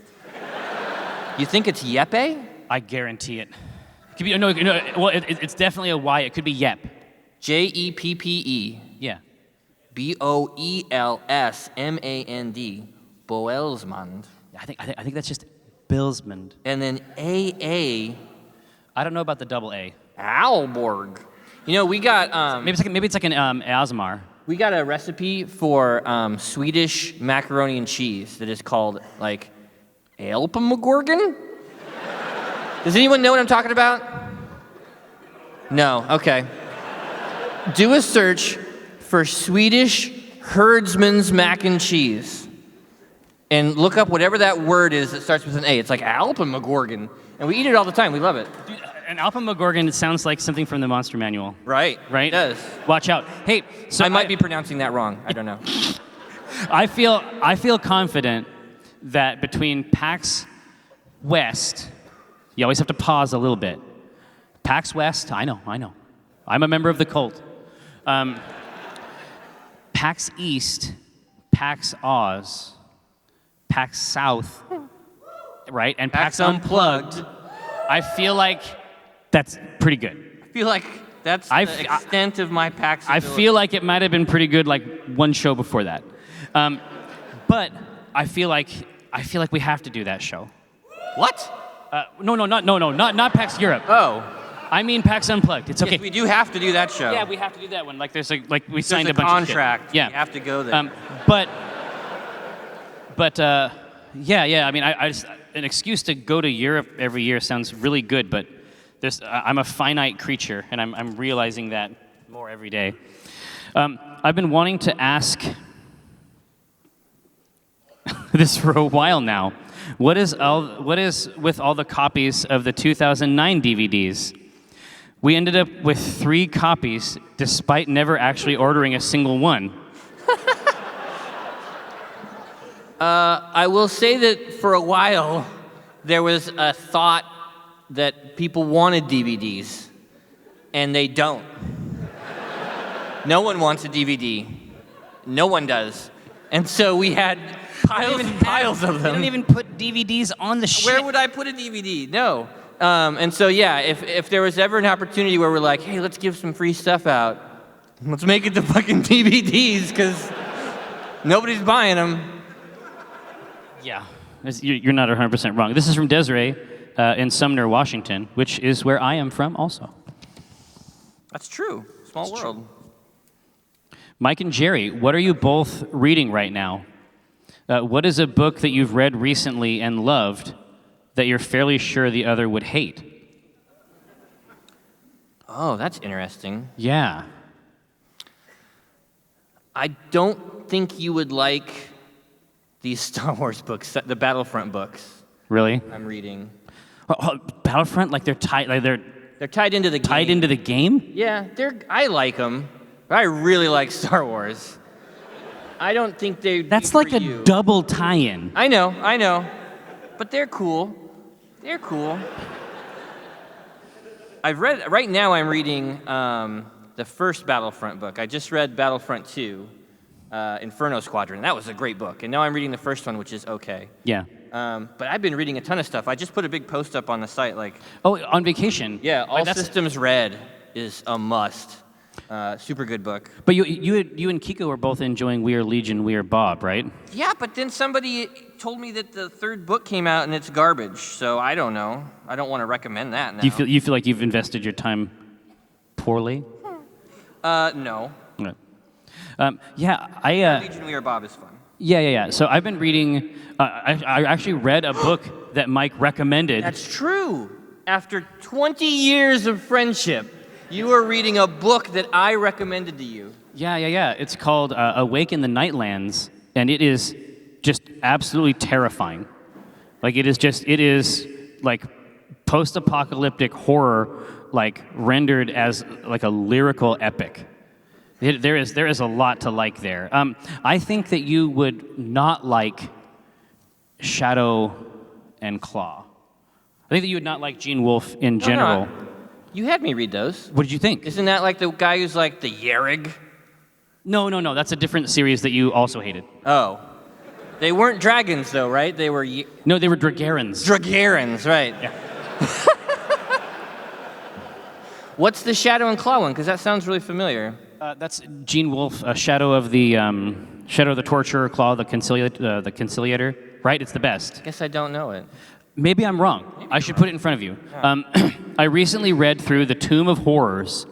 Speaker 2: You think it's Jeppe?
Speaker 1: I guarantee it. It could be, no, well, it's definitely a Y. It could be Yep.
Speaker 2: Jeppe.
Speaker 1: Yeah.
Speaker 2: Boelsmand. Boelsmand.
Speaker 1: I think that's just Bilsmund.
Speaker 2: And then AA.
Speaker 1: I don't know about the double A.
Speaker 2: Aalborg. You know, we got
Speaker 1: Maybe it's like an Asmar.
Speaker 2: we got a recipe for Swedish macaroni and cheese that is called like Alpamagorgon. Does anyone know what I'm talking about? No. Okay. Do a search for Swedish herdsman's mac and cheese. and look up whatever that word is that starts with an A. It's like Alpamagorgon, and we eat it all the time. We love it.
Speaker 1: Dude, an Alpamagorgon sounds like something from the Monster Manual.
Speaker 2: Right.
Speaker 1: Right?
Speaker 2: It does.
Speaker 1: Watch out. Hey, so
Speaker 2: I might be pronouncing that wrong. I don't know.
Speaker 1: I feel confident that between PAX West, you always have to pause a little bit. PAX West, I know. I'm a member of the cult. PAX East, PAX Oz, PAX South, right? And PAX Unplugged. I feel like that's pretty good.
Speaker 2: I feel like that's the extent of my PAX
Speaker 1: I
Speaker 2: ability.
Speaker 1: feel like it might have been pretty good like one show before that. But I feel like we have to do that show.
Speaker 2: What?
Speaker 1: Not PAX Europe.
Speaker 2: Oh.
Speaker 1: I mean PAX Unplugged. It's okay.
Speaker 2: Yes, we do have to do that show.
Speaker 1: Yeah, we have to do that one. Like we
Speaker 2: There's
Speaker 1: signed
Speaker 2: a
Speaker 1: a bunch
Speaker 2: contract.
Speaker 1: of shit. Yeah.
Speaker 2: We have to go there.
Speaker 1: Yeah. I mean, I just, an excuse to go to Europe every year sounds really good, but I'm a finite creature, and I'm realizing that more every day. I've been wanting to ask this for a while now. What is with all the copies of the 2009 DVDs? We ended up with 3 copies, despite never actually ordering a single one.
Speaker 2: I will say that for a while, there was a thought that people wanted DVDs, and they don't. No one wants a DVD. No one does. And so we had piles and piles of
Speaker 1: They
Speaker 2: them.
Speaker 1: don't even put DVDs on the shit.
Speaker 2: Where would I put a DVD? No. And so, yeah, if there was ever an opportunity where we're like, hey, let's give some free stuff out, let's make it the fucking DVDs, because nobody's buying them.
Speaker 1: Yeah, you're not 100% wrong. This is from Desiree in Sumner, Washington, which is where I am from also.
Speaker 2: That's true. Small world.
Speaker 1: Mike and Jerry, what are you both reading right now? What is a book that you've read recently and loved that you're fairly sure the other would hate?
Speaker 2: Oh, that's interesting.
Speaker 1: Yeah.
Speaker 2: I don't think you would like these Star Wars books, the Battlefront books
Speaker 1: Really?
Speaker 2: I'm reading.
Speaker 1: Battlefront, like they're tied
Speaker 2: into the game.
Speaker 1: into the game?
Speaker 2: Yeah, I like them. I really like Star Wars. I don't think
Speaker 1: That's like a double tie-in.
Speaker 2: I know. But they're cool. They're cool. Right now I'm reading the first Battlefront book. I just read Battlefront 2, Inferno Squadron. That was a great book. And now I'm reading the first one, which is okay.
Speaker 1: Yeah.
Speaker 2: But I've been reading a ton of stuff. I just put a big post up on the site
Speaker 1: Oh, on vacation.
Speaker 2: yeah, All
Speaker 1: That's-
Speaker 2: Systems Red is a must. Super good book.
Speaker 1: But you and Kiko were both enjoying We Are Legion, We Are Bob, right?
Speaker 2: Yeah, but then somebody told me that the third book came out and it's garbage. So I don't know. I don't want to recommend that now.
Speaker 1: Do you feel like you've invested your time poorly?
Speaker 2: No.
Speaker 1: No. Yeah,
Speaker 2: Legion We Are Bob is fun.
Speaker 1: Yeah. So I've been reading. I actually read a book that Mike recommended.
Speaker 2: That's true. After 20 years of friendship, you are reading a book that I recommended to you.
Speaker 1: Yeah. It's called Awake in the Nightlands, and it is just absolutely terrifying. Like it is like post-apocalyptic horror, like rendered as like a lyrical epic. There is a lot to like there. I think that you would not like Shadow and Claw. I think that you would not like Gene Wolfe in general.
Speaker 2: No. You had me read those.
Speaker 1: What did you think?
Speaker 2: Isn't that like the guy who's like the Yerrig?
Speaker 1: No. That's a different series that you also hated.
Speaker 2: Oh. They weren't dragons, though, right? They were...
Speaker 1: No, they were Dragarans.
Speaker 2: Dragarans, right.
Speaker 1: Yeah.
Speaker 2: What's the Shadow and Claw one? Because that sounds really familiar.
Speaker 1: That's Gene Wolfe, Shadow of the Torturer, Claw, the Conciliator. Right? It's the best.
Speaker 2: Guess I don't know it.
Speaker 1: Maybe I'm wrong. I should put it in front of you. I recently read through The Tomb of Horrors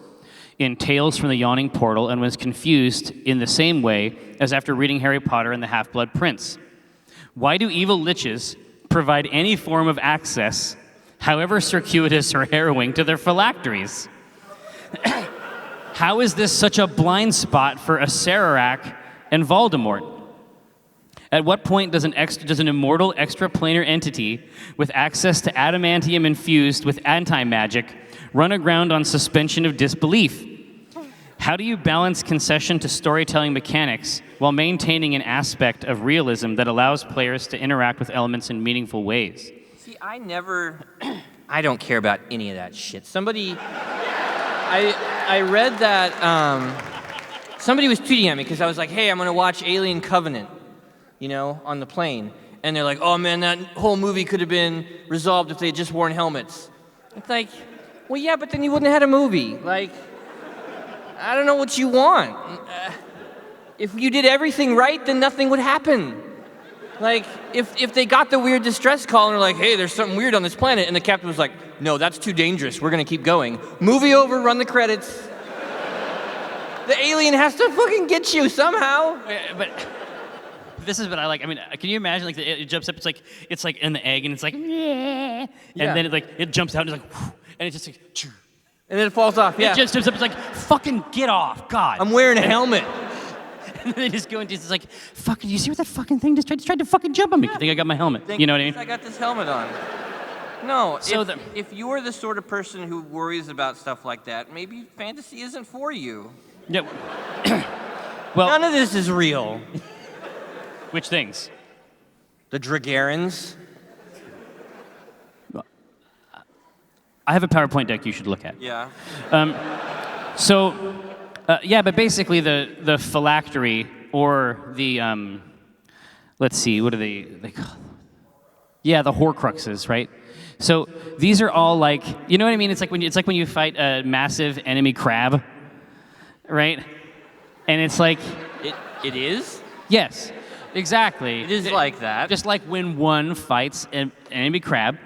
Speaker 1: in Tales from the Yawning Portal and was confused in the same way as after reading Harry Potter and the Half-Blood Prince. Why do evil liches provide any form of access, however circuitous or harrowing, to their phylacteries? How is this such a blind spot for Acererak and Voldemort? At what point does an immortal extraplanar entity with access to adamantium infused with anti-magic run aground on suspension of disbelief? How do you balance concession to storytelling mechanics while maintaining an aspect of realism that allows players to interact with elements in meaningful ways?
Speaker 2: See, I don't care about any of that shit. I read that, somebody was tweeting at me because I was like, hey, I'm going to watch Alien Covenant, on the plane. And they're like, oh man, that whole movie could have been resolved if they had just worn helmets. It's like, well, yeah, but then you wouldn't have had a movie. Like, I don't know what you want. If you did everything right, then nothing would happen. Like, if they got the weird distress call and they're like, hey, there's something weird on this planet, and the captain was like, no, that's too dangerous, we're gonna keep going. Movie over, run the credits. The alien has to fucking get you somehow.
Speaker 1: But this is what I like. I mean, can you imagine, like, it jumps up, it's like in the egg, and it's like, yeah. And then it jumps out, and it's like, whew, and it's just like, choo.
Speaker 2: And then it falls off, yeah.
Speaker 1: It just jumps up, it's like, fucking get off, God.
Speaker 2: I'm wearing a helmet.
Speaker 1: And they just go into, it's like, fucking, you see what that fucking thing just tried to fucking jump on me? I think I got my helmet. You know what I mean?
Speaker 2: I got this helmet on. No,
Speaker 1: So
Speaker 2: if you're the sort of person who worries about stuff like that, maybe fantasy isn't for you.
Speaker 1: Yeah. Well,
Speaker 2: none of this is real.
Speaker 1: Which things?
Speaker 2: The Dragarens.
Speaker 1: I have a PowerPoint deck you should look at.
Speaker 2: Yeah.
Speaker 1: But basically the phylactery or the, let's see, what are they call? Yeah, the Horcruxes, right? So these are all like, you know what I mean? It's like when you fight a massive enemy crab, right? And it's like...
Speaker 2: It is?
Speaker 1: Yes, exactly.
Speaker 2: It is like that.
Speaker 1: Just like when one fights an enemy crab,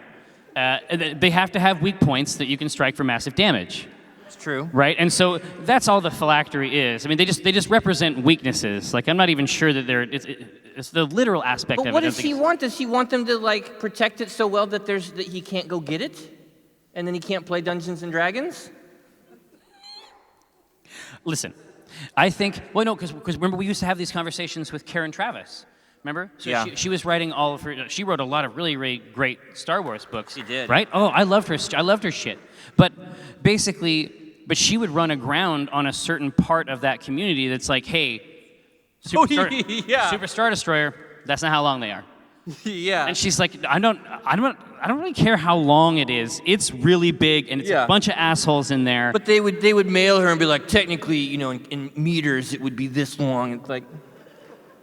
Speaker 1: they have to have weak points that you can strike for massive damage.
Speaker 2: It's true.
Speaker 1: Right? And so that's all the phylactery is. I mean, they just represent weaknesses. Like, I'm not even sure that it's the literal aspect of it.
Speaker 2: But what does he want? Does he want them to, like, protect it so well that he can't go get it? And then he can't play Dungeons and Dragons?
Speaker 1: Listen, I think, well, no, because remember we used to have these conversations with Karen Travis. Remember? So
Speaker 2: yeah.
Speaker 1: She was writing all of her, she wrote a lot of really, really great Star Wars books.
Speaker 2: She did.
Speaker 1: Right? Oh, I loved her shit. But basically, she would run aground on a certain part of that community that's like, hey, Super Star Destroyer, that's not how long they are.
Speaker 2: Yeah.
Speaker 1: And she's like, I don't really care how long it is. It's really big, and it's a bunch of assholes in there.
Speaker 2: But they would mail her and be like, technically, in meters, it would be this long. It's like,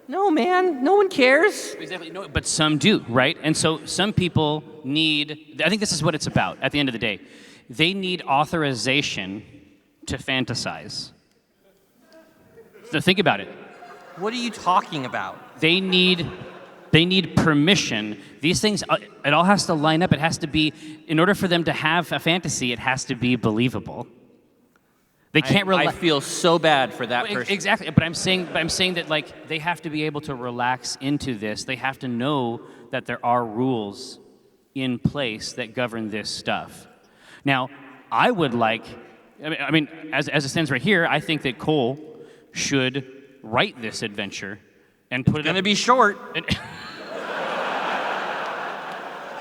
Speaker 2: no, man, no one cares.
Speaker 1: Exactly. No, but some do, right? And so some people need, I think this is what it's about at the end of the day. They need authorization to fantasize. So think about it.
Speaker 2: What are you talking about?
Speaker 1: They need permission. These things, it all has to line up. It has to be, in order for them to have a fantasy, it has to be believable. They can't
Speaker 2: I feel so bad for that person.
Speaker 1: Exactly, but I'm saying that, like, they have to be able to relax into this. They have to know that there are rules in place that govern this stuff. Now, I would like, I mean, as it stands right here, I think that Cole should write this adventure and put it. It's
Speaker 2: gonna be short.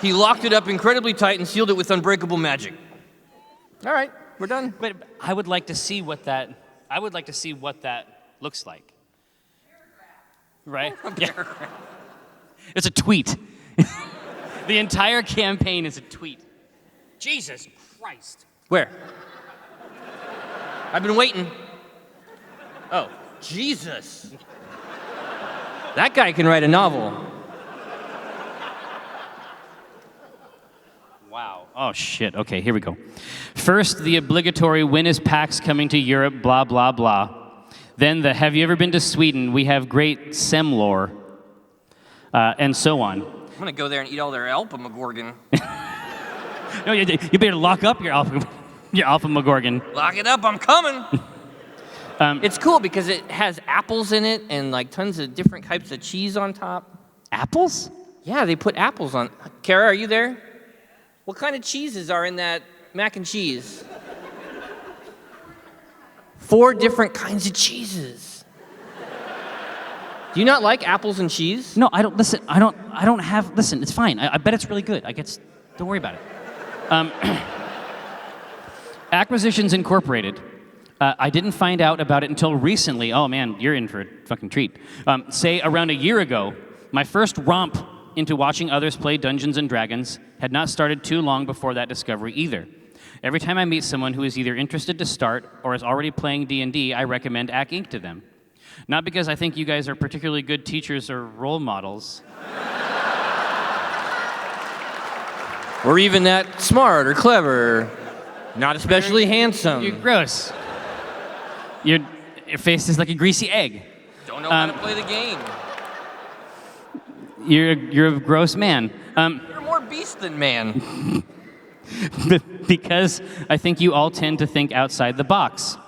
Speaker 2: He locked it up incredibly tight and sealed it with unbreakable magic. All right, we're done.
Speaker 1: But I would like to see what that looks like. Right? Yeah. It's a tweet. The entire campaign is a tweet. Jesus Christ.
Speaker 2: Where? I've been waiting. Oh, Jesus. That guy can write a novel.
Speaker 1: Wow. Oh, shit. Okay, here we go. First, the obligatory when is PAX coming to Europe, blah, blah, blah. Then the have you ever been to Sweden? We have great semlore, and so on.
Speaker 2: I'm going to go there and eat all their Alpamagorgon.
Speaker 1: No, you better lock up your Alphamagorgon.
Speaker 2: Lock it up, I'm coming. It's cool because it has apples in it and like tons of different types of cheese on top.
Speaker 1: Apples?
Speaker 2: Yeah, they put apples on. Kara, are you there? What kind of cheeses are in that mac and cheese? 4 different kinds of cheeses. Do you not like apples and cheese?
Speaker 1: No, I don't. Listen, I don't have. Listen, it's fine. I bet it's really good. Don't worry about it. Acquisitions Incorporated. I didn't find out about it until recently. Oh man, you're in for a fucking treat. Say around a year ago, my first romp into watching others play Dungeons and Dragons had not started too long before that discovery either. Every time I meet someone who is either interested to start or is already playing D&D, I recommend Ac Inc. to them. Not because I think you guys are particularly good teachers or role models.
Speaker 2: Or even that smart or clever. Not especially handsome.
Speaker 1: You're gross. Your face is like a greasy egg.
Speaker 2: Don't know how to play the game.
Speaker 1: You're a gross man.
Speaker 2: You're more beast than man.
Speaker 1: Because I think you all tend to think outside the box.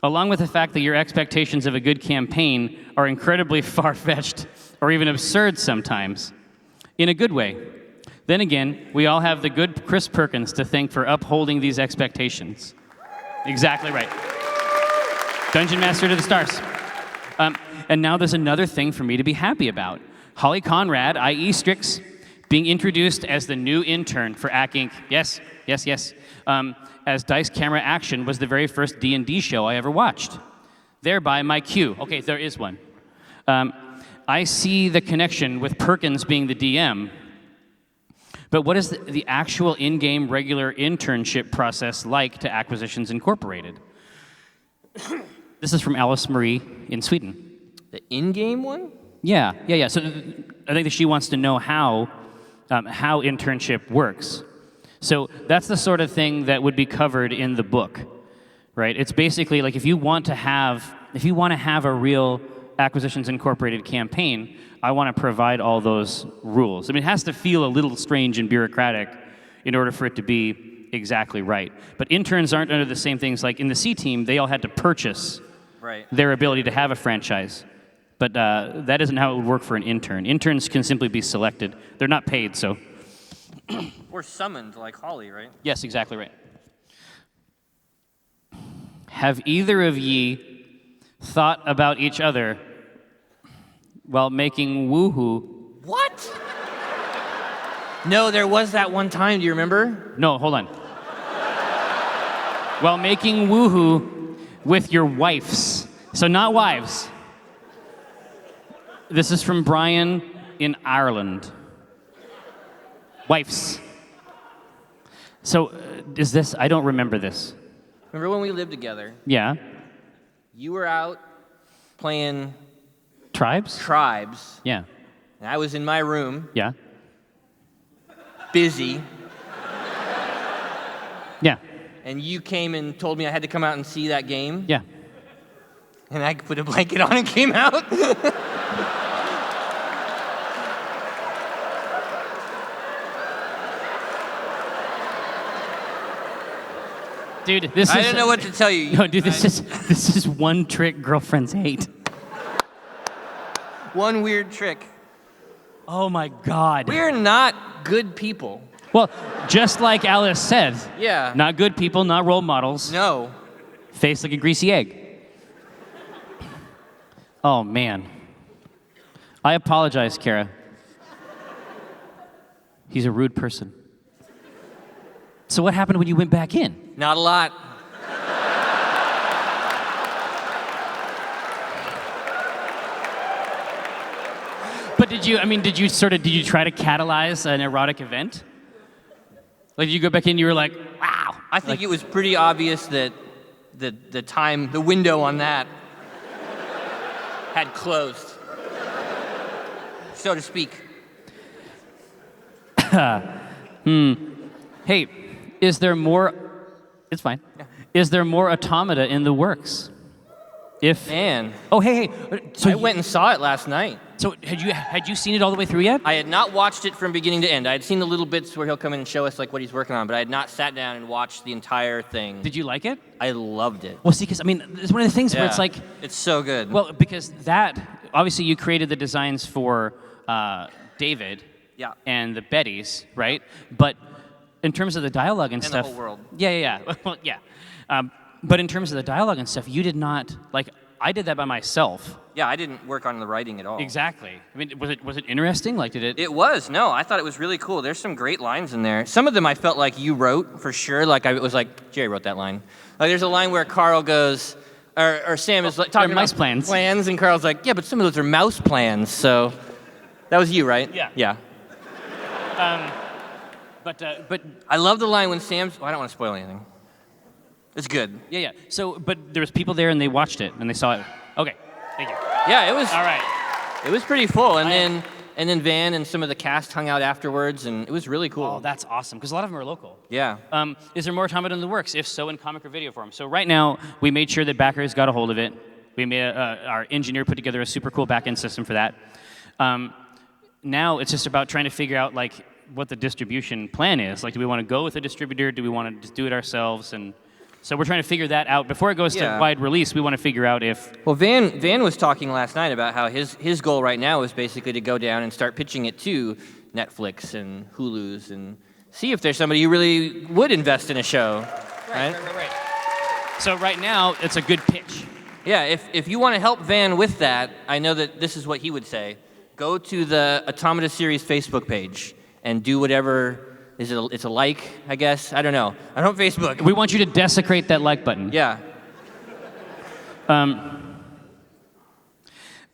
Speaker 1: Along with the fact that your expectations of a good campaign are incredibly far-fetched or even absurd sometimes. In a good way. Then again, we all have the good Chris Perkins to thank for upholding these expectations. Exactly right. Dungeon Master to the stars. And now there's another thing for me to be happy about. Holly Conrad, i.e. Strix, being introduced as the new intern for Ac Inc. Yes. As Dice Camera Action was the very first D&D show I ever watched. Thereby my cue. Okay, there is one. I see the connection with Perkins being the DM. But what is the actual in-game regular internship process like to Acquisitions Incorporated? This is from Alice Marie in Sweden.
Speaker 2: The in-game one?
Speaker 1: Yeah. So I think that she wants to know how internship works. So that's the sort of thing that would be covered in the book, right? It's basically like if you want to have a real Acquisitions Incorporated campaign, I want to provide all those rules. I mean, it has to feel a little strange and bureaucratic in order for it to be exactly right. But interns aren't under the same things. Like in the C team, they all had to purchase their ability to have a franchise. But that isn't how it would work for an intern. Interns can simply be selected. They're not paid, so.
Speaker 2: Or summoned, like Holly, right?
Speaker 1: Yes, exactly right. Have either of ye thought about each other while making woohoo?
Speaker 2: What? No, there was that one time. Do you remember?
Speaker 1: No, hold on. While making woohoo with your wives. So not wives. This is from Brian in Ireland. Wives. So is this, I don't remember this.
Speaker 2: Remember when we lived together?
Speaker 1: Yeah.
Speaker 2: You were out playing
Speaker 1: Tribes?
Speaker 2: And I was in my room.
Speaker 1: Yeah.
Speaker 2: Busy.
Speaker 1: Yeah.
Speaker 2: And you came and told me I had to come out and see that game.
Speaker 1: Yeah.
Speaker 2: And I put a blanket on and came out.
Speaker 1: Dude, this is...
Speaker 2: I don't know what to tell you.
Speaker 1: No, dude, this is one trick girlfriends hate.
Speaker 2: One weird trick.
Speaker 1: Oh my God.
Speaker 2: We're not good people.
Speaker 1: Well, just like Alice said.
Speaker 2: Yeah.
Speaker 1: Not good people, not role models.
Speaker 2: No.
Speaker 1: Face like a greasy egg. Oh, man. I apologize, Kara. He's a rude person. So what happened when you went back in?
Speaker 2: Not a lot.
Speaker 1: But did you try to catalyze an erotic event? Like, did you go back in and you were like, wow.
Speaker 2: I think it was pretty obvious that the window on that had closed, so to speak.
Speaker 1: Hey, is there more? It's fine.
Speaker 2: Yeah.
Speaker 1: Is there more automata in the works?
Speaker 2: Man.
Speaker 1: Oh, hey. So
Speaker 2: I went and saw it last night.
Speaker 1: So had you seen it all the way through yet?
Speaker 2: I had not watched it from beginning to end. I had seen the little bits where he'll come in and show us like what he's working on, but I had not sat down and watched the entire thing.
Speaker 1: Did you like it?
Speaker 2: I loved it.
Speaker 1: Well, see, because it's one of the things where it's like,
Speaker 2: it's so good.
Speaker 1: well, because obviously you created the designs for David.
Speaker 2: Yeah.
Speaker 1: And the Bettys, right? But in terms of the dialogue and stuff,
Speaker 2: the whole world.
Speaker 1: Yeah. Well, yeah. But in terms of the dialogue and stuff, you did not like. I did that by myself.
Speaker 2: Yeah, I didn't work on the writing at all.
Speaker 1: Exactly. I mean, was it interesting? Like, did it?
Speaker 2: It was. No, I thought it was really cool. There's some great lines in there. Some of them I felt like you wrote for sure. Like I was like, Jerry wrote that line. Like there's a line where Carl goes, or Sam is like talking
Speaker 1: mice
Speaker 2: about
Speaker 1: plans.
Speaker 2: and Carl's like, yeah, but some of those are mouse plans. So that was you, right?
Speaker 1: Yeah.
Speaker 2: Yeah.
Speaker 1: But
Speaker 2: I love the line when Sam's. Well, I don't want to spoil anything. It's good.
Speaker 1: yeah. So, but there was people there and they watched it and they saw it. Okay. Thank you.
Speaker 2: Yeah, it was.
Speaker 1: All right.
Speaker 2: It was pretty full, and then Van and some of the cast hung out afterwards, and it was really cool.
Speaker 1: Oh, that's awesome because a lot of them are local.
Speaker 2: Yeah.
Speaker 1: Is there more Automata in the works? If so, in comic or video form. So right now, we made sure that backers got a hold of it. We made our engineer put together a super cool backend system for that. Now it's just about trying to figure out like what the distribution plan is. Like, do we want to go with a distributor? Do we want to just do it ourselves? And so we're trying to figure that out before it goes to wide release. We want to figure out if.
Speaker 2: Well, Van was talking last night about how his goal right now is basically to go down and start pitching it to Netflix and Hulu's and see if there's somebody who really would invest in a show. Right.
Speaker 1: So right now, it's a good pitch.
Speaker 2: Yeah, if you want to help Van with that, I know that this is what he would say. Go to the Automata Series Facebook page and do whatever. It's a like, I guess. I don't know. I don't Facebook.
Speaker 1: We want you to desecrate that like button.
Speaker 2: Yeah.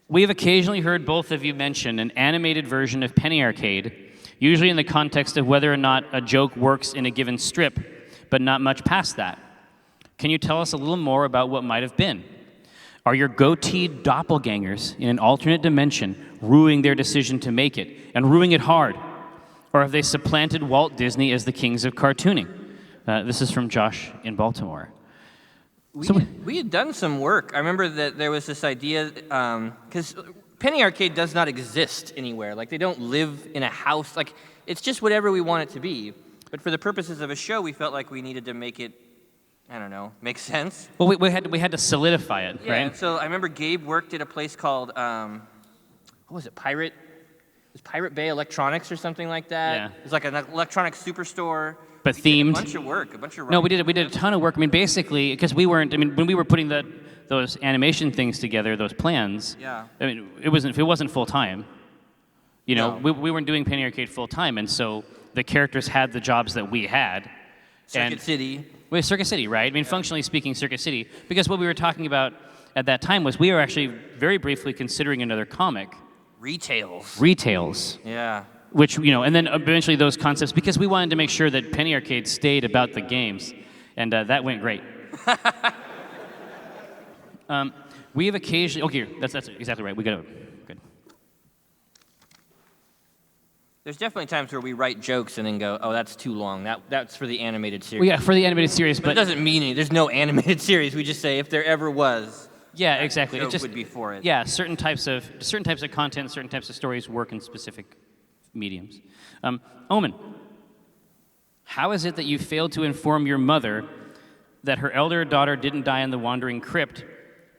Speaker 1: We have occasionally heard both of you mention an animated version of Penny Arcade, usually in the context of whether or not a joke works in a given strip, but not much past that. Can you tell us a little more about what might have been? Are your goateed doppelgangers in an alternate dimension ruining their decision to make it, and ruining it hard? Or have they supplanted Walt Disney as the kings of cartooning? This is from Josh in Baltimore.
Speaker 2: We had done some work. I remember that there was this idea, because Penny Arcade does not exist anywhere. Like, they don't live in a house. Like, it's just whatever we want it to be. But for the purposes of a show, we felt like we needed to make it, I don't know, make sense.
Speaker 1: Well, we had to solidify it,
Speaker 2: Yeah,
Speaker 1: right?
Speaker 2: and so I remember Gabe worked at a place called, what was it, Pirate Bay Electronics or something like that.
Speaker 1: Yeah.
Speaker 2: It was like an electronic superstore.
Speaker 1: But
Speaker 2: We did
Speaker 1: themed.
Speaker 2: a bunch of work,
Speaker 1: No, we did a ton of work. I mean, basically, because when we were putting those animation things together, those plans.
Speaker 2: Yeah.
Speaker 1: I mean, it wasn't full time. You know,
Speaker 2: No.
Speaker 1: we weren't doing Penny Arcade full time, and so the characters had the jobs that we had.
Speaker 2: Circuit City.
Speaker 1: Well, Circuit City, right? I mean, functionally speaking, Circuit City. Because what we were talking about at that time was we were actually very briefly considering another comic. Retails.
Speaker 2: Yeah.
Speaker 1: Which, and then eventually those concepts, because we wanted to make sure that Penny Arcade stayed about the games, and that went great. We have occasionally, okay, that's exactly right, we got it, good.
Speaker 2: There's definitely times where we write jokes and then go, oh, that's too long. That's for the animated series.
Speaker 1: Well, yeah, for the animated series,
Speaker 2: but it doesn't mean any. There's no animated series. We just say if there ever was.
Speaker 1: Yeah, exactly.
Speaker 2: Joke would be for it.
Speaker 1: Yeah, certain types of content, certain types of stories work in specific mediums. Omen, how is it that you failed to inform your mother that her elder daughter didn't die in the Wandering Crypt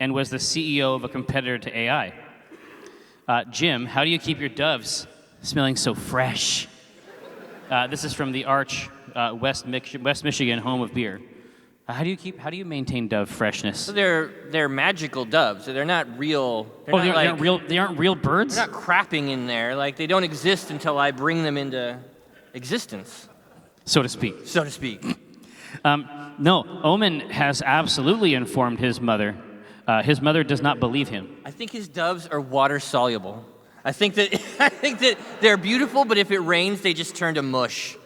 Speaker 1: and was the CEO of a competitor to AI? Jim, how do you keep your doves smelling so fresh? This is from the Arch, West Michigan, home of beer. How do you maintain dove freshness?
Speaker 2: So they're magical doves. So they're not real.
Speaker 1: They aren't real birds?
Speaker 2: They're not crapping in there. Like, they don't exist until I bring them into existence.
Speaker 1: So to speak.
Speaker 2: So to speak.
Speaker 1: No, Omen has absolutely informed his mother. His mother does not believe him.
Speaker 2: I think his doves are water soluble. I think that they're beautiful, but if it rains, they just turn to mush.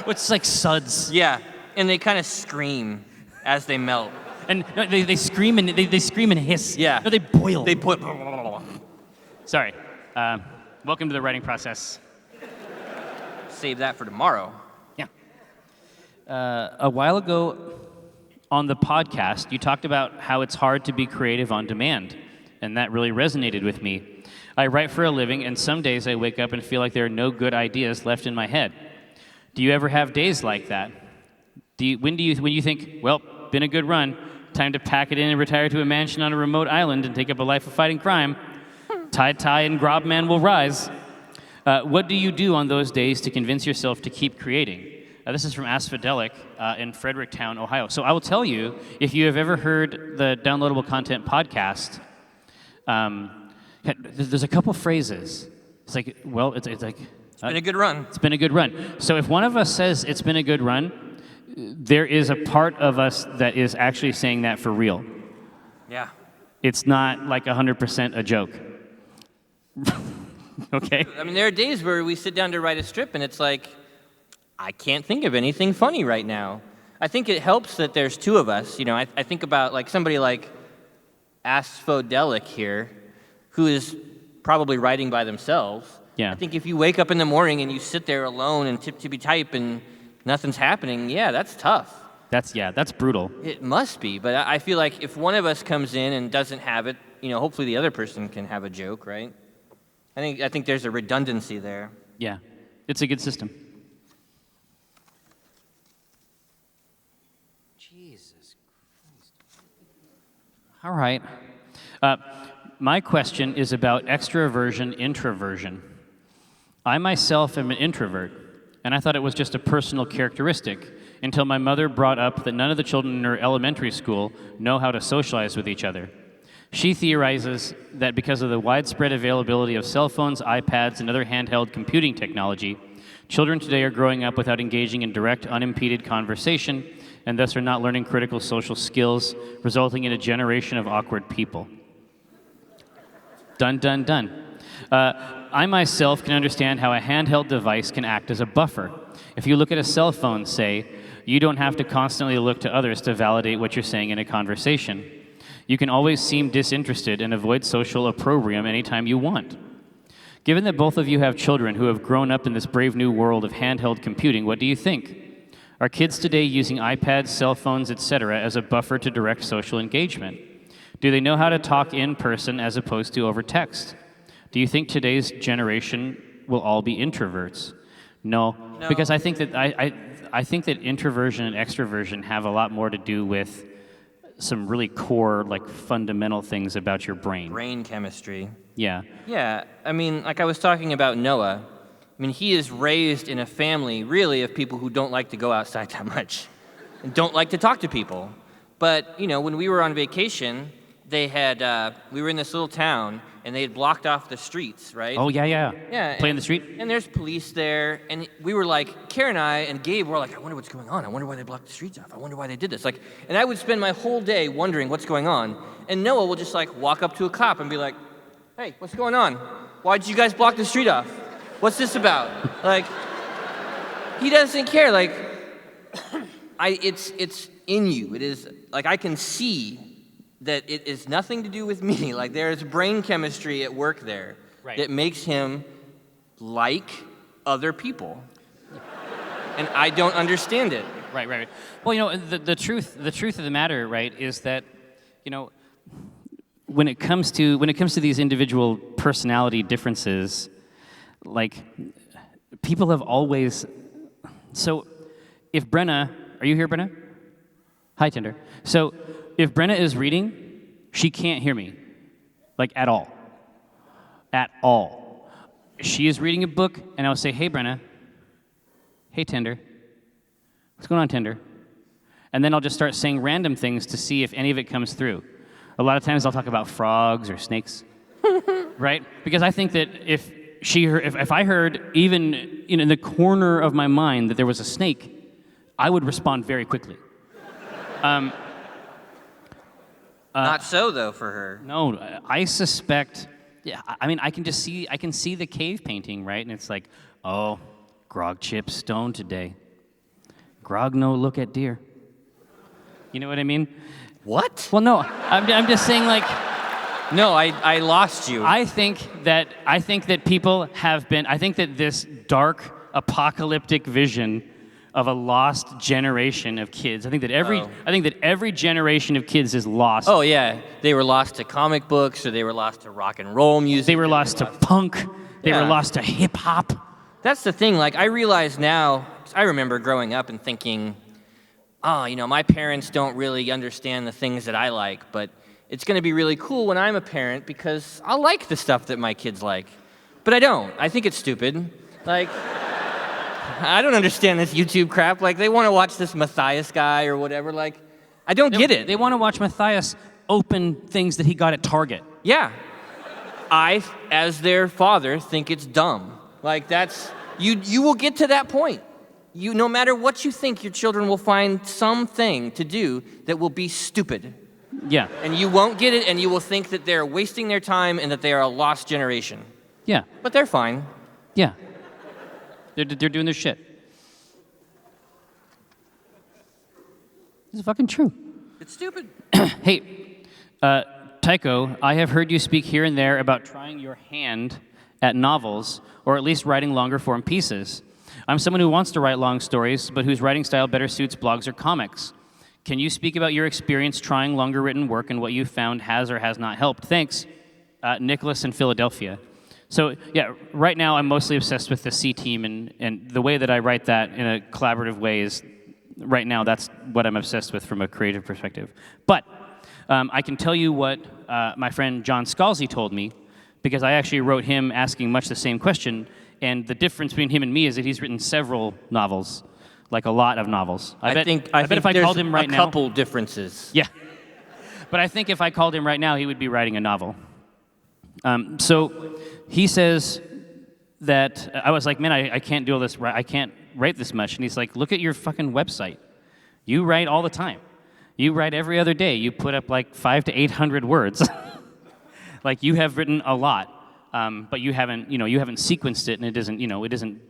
Speaker 1: It's like suds.
Speaker 2: Yeah, and they kind of scream as they melt.
Speaker 1: And no, they scream and they scream and hiss.
Speaker 2: Yeah.
Speaker 1: No, they boil.
Speaker 2: They put.
Speaker 1: Sorry. Welcome to the writing process.
Speaker 2: Save that for tomorrow.
Speaker 1: Yeah. A while ago on the podcast, you talked about how it's hard to be creative on demand, and that really resonated with me. I write for a living, and some days I wake up and feel like there are no good ideas left in my head. Do you ever have days like that? When you think, well, been a good run, time to pack it in and retire to a mansion on a remote island and take up a life of fighting crime? Tai and Grobman will rise. What do you do on those days to convince yourself to keep creating? This is from Asphodelic in Fredericktown, Ohio. So I will tell you, if you have ever heard the Downloadable Content podcast, there's a couple phrases. It's like, well, it's like...
Speaker 2: It's been a good run.
Speaker 1: It's been a good run. So if one of us says it's been a good run, there is a part of us that is actually saying that for real.
Speaker 2: Yeah.
Speaker 1: It's not like 100% a joke. Okay?
Speaker 2: I mean, there are days where we sit down to write a strip, and it's like, I can't think of anything funny right now. I think it helps that there's two of us. You know, I think about like somebody like Asphodelic here, who is probably writing by themselves.
Speaker 1: Yeah.
Speaker 2: I think if you wake up in the morning and you sit there alone and type and nothing's happening, yeah, that's tough.
Speaker 1: That's brutal.
Speaker 2: It must be, but I feel like if one of us comes in and doesn't have it, you know, hopefully the other person can have a joke, right? I think there's a redundancy there.
Speaker 1: Yeah. It's a good system.
Speaker 2: Jesus Christ.
Speaker 1: All right. My question is about extroversion, introversion. I myself am an introvert, and I thought it was just a personal characteristic until my mother brought up that none of the children in her elementary school know how to socialize with each other. She theorizes that because of the widespread availability of cell phones, iPads, and other handheld computing technology, children today are growing up without engaging in direct, unimpeded conversation, and thus are not learning critical social skills, resulting in a generation of awkward people. Dun, dun, dun. I myself can understand how a handheld device can act as a buffer. If you look at a cell phone, say, you don't have to constantly look to others to validate what you're saying in a conversation. You can always seem disinterested and avoid social opprobrium anytime you want. Given that both of you have children who have grown up in this brave new world of handheld computing, what do you think? Are kids today using iPads, cell phones, etc. as a buffer to direct social engagement? Do they know how to talk in person as opposed to over text? Do you think today's generation will all be introverts? No. Because I think that I think that introversion and extroversion have a lot more to do with some really core, like, fundamental things about your brain.
Speaker 2: Brain chemistry.
Speaker 1: Yeah.
Speaker 2: Yeah, I mean, like I was talking about Noah. I mean, he is raised in a family, really, of people who don't like to go outside that much and don't like to talk to people. But, you know, when we were on vacation, they had, we were in this little town, and they had blocked off the streets, right?
Speaker 1: Oh, yeah.
Speaker 2: Yeah.
Speaker 1: Play in the street?
Speaker 2: And there's police there, and we were like, Karen and I and Gabe were like, I wonder what's going on. I wonder why they blocked the streets off. I wonder why they did this. Like, and I would spend my whole day wondering what's going on. And Noah will just like walk up to a cop and be like, hey, what's going on? Why did you guys block the street off? What's this about? Like, he doesn't care. Like, it's in you. It is, like, I can see that it is nothing to do with me. Like, there is brain chemistry at work there that makes him like other people. And I don't understand it.
Speaker 1: Right. Well, you know, the truth of the matter, right, is that, you know, when it comes to these individual personality differences, like, people have always. So, if Brenna, are you here, Brenna? Hi, Tinder. So, if Brenna is reading, she can't hear me, like, at all. At all. She is reading a book, and I'll say, hey, Brenna. Hey, Tinder. What's going on, Tinder? And then I'll just start saying random things to see if any of it comes through. A lot of times I'll talk about frogs or snakes, right? Because I think that if I heard even in the corner of my mind that there was a snake, I would respond very quickly.
Speaker 2: Not so, though, for her.
Speaker 1: No, I suspect. Yeah, I mean, I can see the cave painting, right? And it's like, oh, grog chip stone today. Grog no look at deer. You know what I mean?
Speaker 2: What?
Speaker 1: Well, no, I'm just saying, like.
Speaker 2: No, I lost you.
Speaker 1: I think that people have been. I think that this dark apocalyptic vision of a lost generation of kids. I think that every generation of kids is lost.
Speaker 2: Oh yeah, they were lost to comic books, or they were lost to rock and roll music.
Speaker 1: They were lost to punk. They were lost to hip hop.
Speaker 2: That's the thing. Like, I realize now. I remember growing up and thinking, oh, you know, my parents don't really understand the things that I like, but it's going to be really cool when I'm a parent because I'll like the stuff that my kids like. But I don't. I think it's stupid. Like, I don't understand this YouTube crap. Like, they want to watch this Matthias guy or whatever. Like, I don't get it.
Speaker 1: They want to watch Matthias open things that he got at Target.
Speaker 2: Yeah. I, as their father, think it's dumb. Like, that's, you will get to that point. No matter what you think, your children will find something to do that will be stupid.
Speaker 1: Yeah.
Speaker 2: And you won't get it, and you will think that they're wasting their time and that they are a lost generation.
Speaker 1: Yeah.
Speaker 2: But they're fine.
Speaker 1: Yeah. They're doing their shit. This is fucking true.
Speaker 2: It's stupid.
Speaker 1: Hey, Tycho, I have heard you speak here and there about trying your hand at novels, or at least writing longer form pieces. I'm someone who wants to write long stories, but whose writing style better suits blogs or comics. Can you speak about your experience trying longer written work and what you found has or has not helped? Thanks, Nicholas in Philadelphia. So yeah, right now I'm mostly obsessed with the C team, and the way that I write that in a collaborative way is, right now, that's what I'm obsessed with from a creative perspective. But I can tell you what my friend John Scalzi told me, because I actually wrote him asking much the same question, and the difference between him and me is that he's written several novels, like a lot of novels. I bet if I called him right now,
Speaker 2: a couple differences.
Speaker 1: Yeah, but I think if I called him right now, he would be writing a novel. So he says that I was like, man, I can't do all this. I can't write this much. And he's like, look at your fucking website. You write all the time. You write every other day. You put up like 500 to 800 words. Like, you have written a lot, but you haven't sequenced it, and it isn't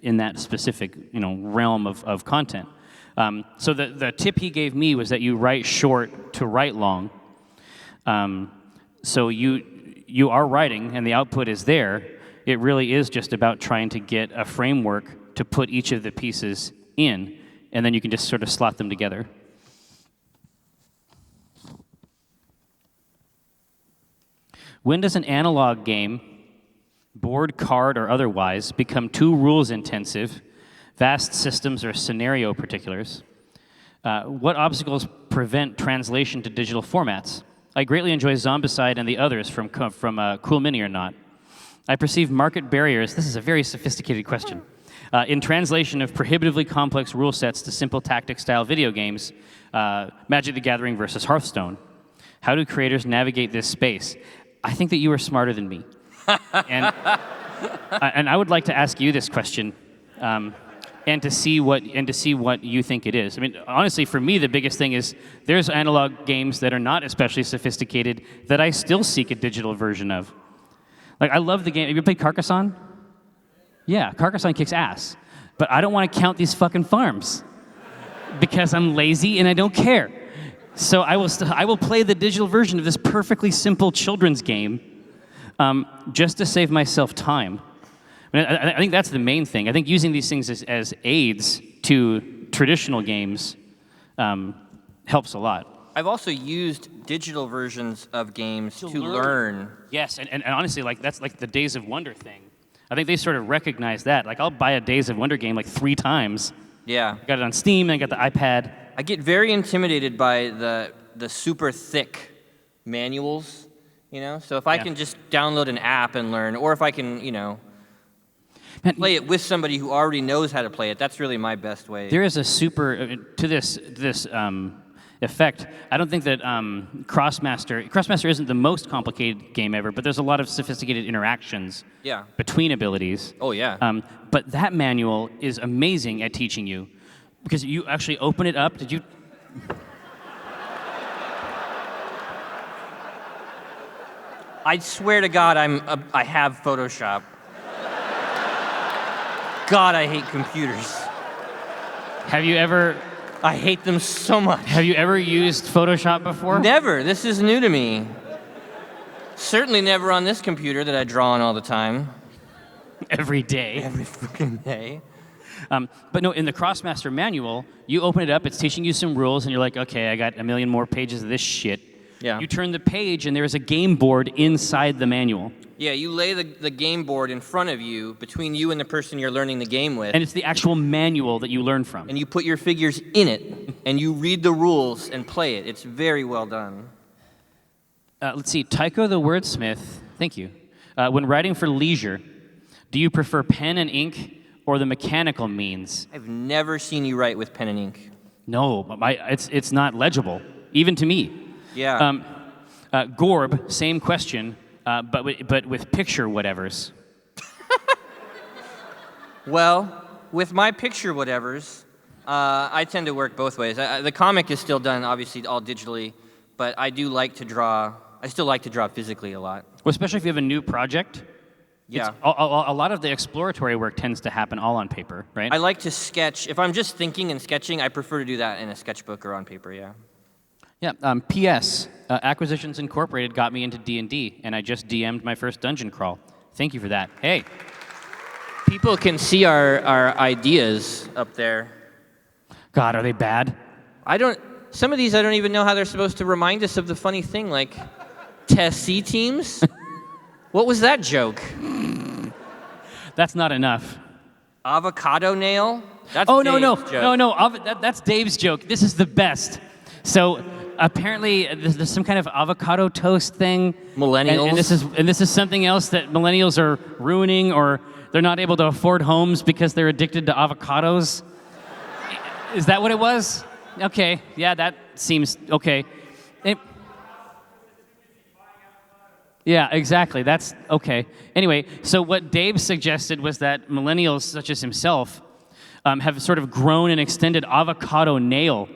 Speaker 1: in that specific, realm of content. So the tip he gave me was that you write short to write long. So you are writing, and the output is there. It really is just about trying to get a framework to put each of the pieces in, and then you can just sort of slot them together. When does an analog game, board, card, or otherwise, become too rules-intensive, vast systems, or scenario particulars? What obstacles prevent translation to digital formats? I greatly enjoy Zombicide and the others from Cool Mini or Not. I perceive market barriers, this is a very sophisticated question, in translation of prohibitively complex rule sets to simple tactic-style video games, Magic the Gathering versus Hearthstone. How do creators navigate this space? I think that you are smarter than me. And I would like to ask you this question, and to see what you think it is. I mean, honestly, for me, the biggest thing is there's analog games that are not especially sophisticated that I still seek a digital version of. Like, I love the game. Have you played Carcassonne? Yeah, Carcassonne kicks ass. But I don't want to count these fucking farms because I'm lazy and I don't care. So I will play the digital version of this perfectly simple children's game just to save myself time. I mean, I think that's the main thing. I think using these things as aids to traditional games helps a lot.
Speaker 2: I've also used digital versions of games to learn.
Speaker 1: Yes, and honestly, like, that's like the Days of Wonder thing. I think they sort of recognize that. Like, I'll buy a Days of Wonder game like 3 times.
Speaker 2: Yeah.
Speaker 1: I got it on Steam, and I got the iPad.
Speaker 2: I get very intimidated by the super thick manuals, So if I can just download an app and learn, or if I can, play it with somebody who already knows how to play it, that's really my best way.
Speaker 1: There is a super to this effect. I don't think that Crossmaster isn't the most complicated game ever, but there's a lot of sophisticated interactions between abilities.
Speaker 2: Oh yeah.
Speaker 1: But that manual is amazing at teaching you, because you actually open it up. Did you?
Speaker 2: I swear to God, I have Photoshop. God, I hate computers.
Speaker 1: Have you ever?
Speaker 2: I hate them so much.
Speaker 1: Have you ever used Photoshop before?
Speaker 2: Never. This is new to me. Certainly never on this computer that I draw on all the time.
Speaker 1: Every day.
Speaker 2: Every fucking day.
Speaker 1: But no, in the Crossmaster manual, you open it up, it's teaching you some rules, and you're like, okay, I got a million more pages of this shit.
Speaker 2: Yeah.
Speaker 1: You turn the page, and there's a game board inside the manual.
Speaker 2: Yeah, you lay the game board in front of you, between you and the person you're learning the game with.
Speaker 1: And it's the actual manual that you learn from.
Speaker 2: And you put your figures in it, and you read the rules and play it. It's very well done.
Speaker 1: Let's see, Tycho the Wordsmith, thank you. When writing for leisure, do you prefer pen and ink or the mechanical means?
Speaker 2: I've never seen you write with pen and ink.
Speaker 1: No, it's not legible, even to me.
Speaker 2: Yeah.
Speaker 1: Gorb, same question, but with picture whatevers.
Speaker 2: Well, with my picture whatevers, I tend to work both ways. The comic is still done, obviously, all digitally, but I do like to draw. I still like to draw physically a lot.
Speaker 1: Well, especially if you have a new project.
Speaker 2: Yeah.
Speaker 1: A lot of the exploratory work tends to happen all on paper, right?
Speaker 2: I like to sketch. If I'm just thinking and sketching, I prefer to do that in a sketchbook or on paper, yeah.
Speaker 1: Yeah. P.S. Acquisitions Incorporated got me into D&D, and I just DM'd my first dungeon crawl. Thank you for that. Hey.
Speaker 2: People can see our ideas up there.
Speaker 1: God, are they bad?
Speaker 2: Some of these I don't even know how they're supposed to remind us of the funny thing, like Tessie teams? What was that joke?
Speaker 1: That's not enough.
Speaker 2: Avocado nail? That's
Speaker 1: Oh,
Speaker 2: Dave's
Speaker 1: no.
Speaker 2: joke.
Speaker 1: That's Dave's joke. This is the best. So apparently there's some kind of avocado toast thing.
Speaker 2: Millennials.
Speaker 1: And this is something else that millennials are ruining, or they're not able to afford homes because they're addicted to avocados. Is that what it was? Okay, yeah, that seems okay. Yeah, exactly. That's okay. Anyway, so what Dave suggested was that millennials, such as himself, have sort of grown an extended avocado nail,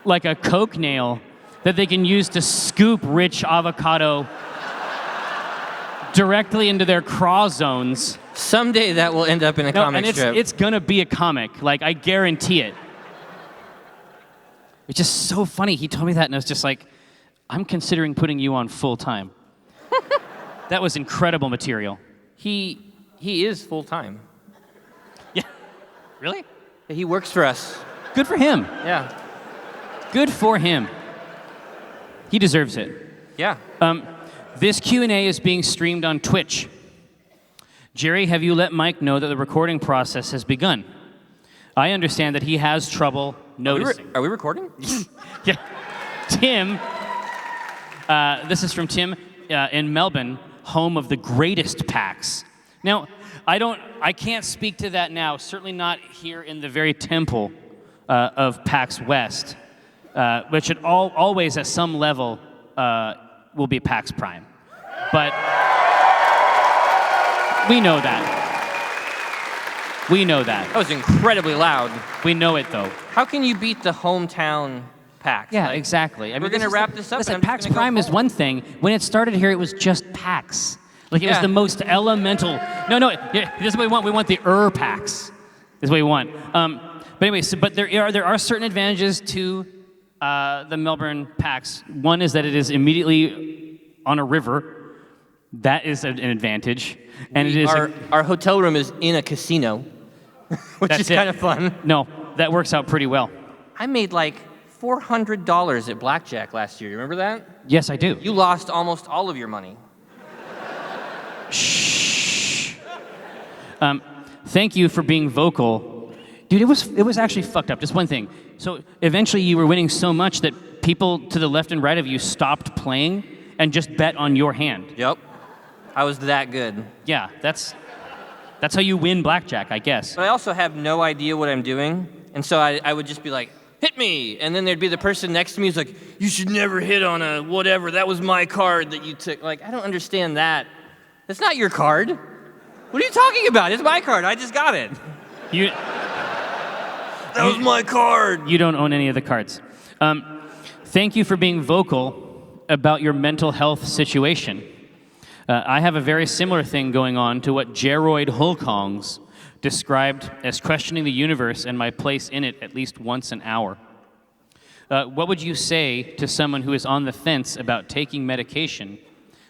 Speaker 1: like a Coke nail, that they can use to scoop rich avocado directly into their craw zones.
Speaker 2: Someday that will end up in a comic strip.
Speaker 1: It's gonna be a comic, like I guarantee it. It's just so funny. He told me that, and I was just like, I'm considering putting you on full time. That was incredible material.
Speaker 2: He is full time.
Speaker 1: Yeah. Really?
Speaker 2: He works for us.
Speaker 1: Good for him.
Speaker 2: Yeah.
Speaker 1: Good for him. He deserves it.
Speaker 2: Yeah.
Speaker 1: This Q&A is being streamed on Twitch. Jerry, have you let Mike know that the recording process has begun? I understand that he has trouble noticing.
Speaker 2: Are we recording?
Speaker 1: Yeah. Tim, this is from Tim in Melbourne, home of the greatest PAX. Now, I can't speak to that now, certainly not here in the very temple of PAX West, which at always at some level will be PAX Prime. But we know that. We know that.
Speaker 2: That was incredibly loud.
Speaker 1: We know it, though.
Speaker 2: How can you beat the hometown PAX?
Speaker 1: Yeah, exactly. I mean,
Speaker 2: we're going to wrap this up.
Speaker 1: Listen, PAX Prime is one thing. When it started here, it was just PAX. Like, it was the most elemental. No, yeah, this is what we want. We want the PAX. This is what we want. But anyway, but there are certain advantages to the Melbourne PAX. One is that it is immediately on a river. That is an advantage. And it is
Speaker 2: our hotel room is in a casino, which is kind of fun.
Speaker 1: No, that works out pretty well.
Speaker 2: I made like $400 at blackjack last year. You remember that?
Speaker 1: Yes, I do.
Speaker 2: You lost almost all of your money.
Speaker 1: Shh. Thank you for being vocal. Dude, it was actually fucked up. Just one thing. So eventually you were winning so much that people to the left and right of you stopped playing and just bet on your hand.
Speaker 2: Yep. I was that good.
Speaker 1: Yeah, that's how you win blackjack, I guess.
Speaker 2: But I also have no idea what I'm doing, and so I would just be like, hit me! And then there'd be the person next to me who's like, you should never hit on a whatever, that was my card that you took. Like, I don't understand that. That's not your card. What are you talking about? It's my card, I just got it. That was my card!
Speaker 1: You don't own any of the cards. Thank you for being vocal about your mental health situation. I have a very similar thing going on to what Geroid Hulkongs described as questioning the universe and my place in it at least once an hour. What would you say to someone who is on the fence about taking medication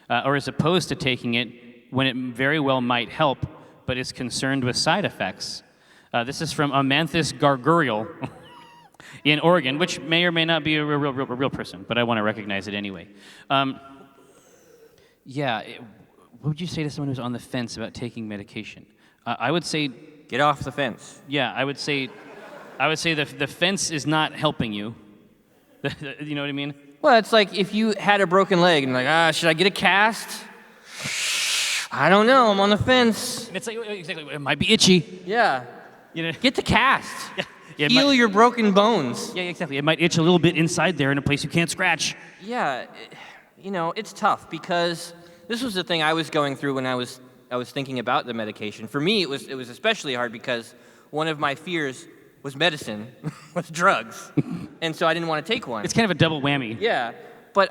Speaker 1: or is opposed to taking it when it very well might help but is concerned with side effects? This is from Amanthus Gargurial in Oregon, which may or may not be a real person, but I want to recognize it anyway. What would you say to someone who's on the fence about taking medication? I would say...
Speaker 2: Get off the fence.
Speaker 1: Yeah, I would say the fence is not helping you. You know what I mean?
Speaker 2: Well, it's like if you had a broken leg and like, should I get a cast? I don't know. I'm on the fence.
Speaker 1: And it's like, exactly, it might be itchy.
Speaker 2: Yeah.
Speaker 1: You know?
Speaker 2: Get the cast.
Speaker 1: Yeah, it
Speaker 2: Heal
Speaker 1: might-
Speaker 2: your broken bones.
Speaker 1: Yeah, exactly. It might itch a little bit inside there in a place you can't scratch.
Speaker 2: Yeah, it's tough because this was the thing I was going through when I was thinking about the medication. For me, it was especially hard because one of my fears was medicine, was drugs, and so I didn't want to take one.
Speaker 1: It's kind of a double whammy.
Speaker 2: Yeah, but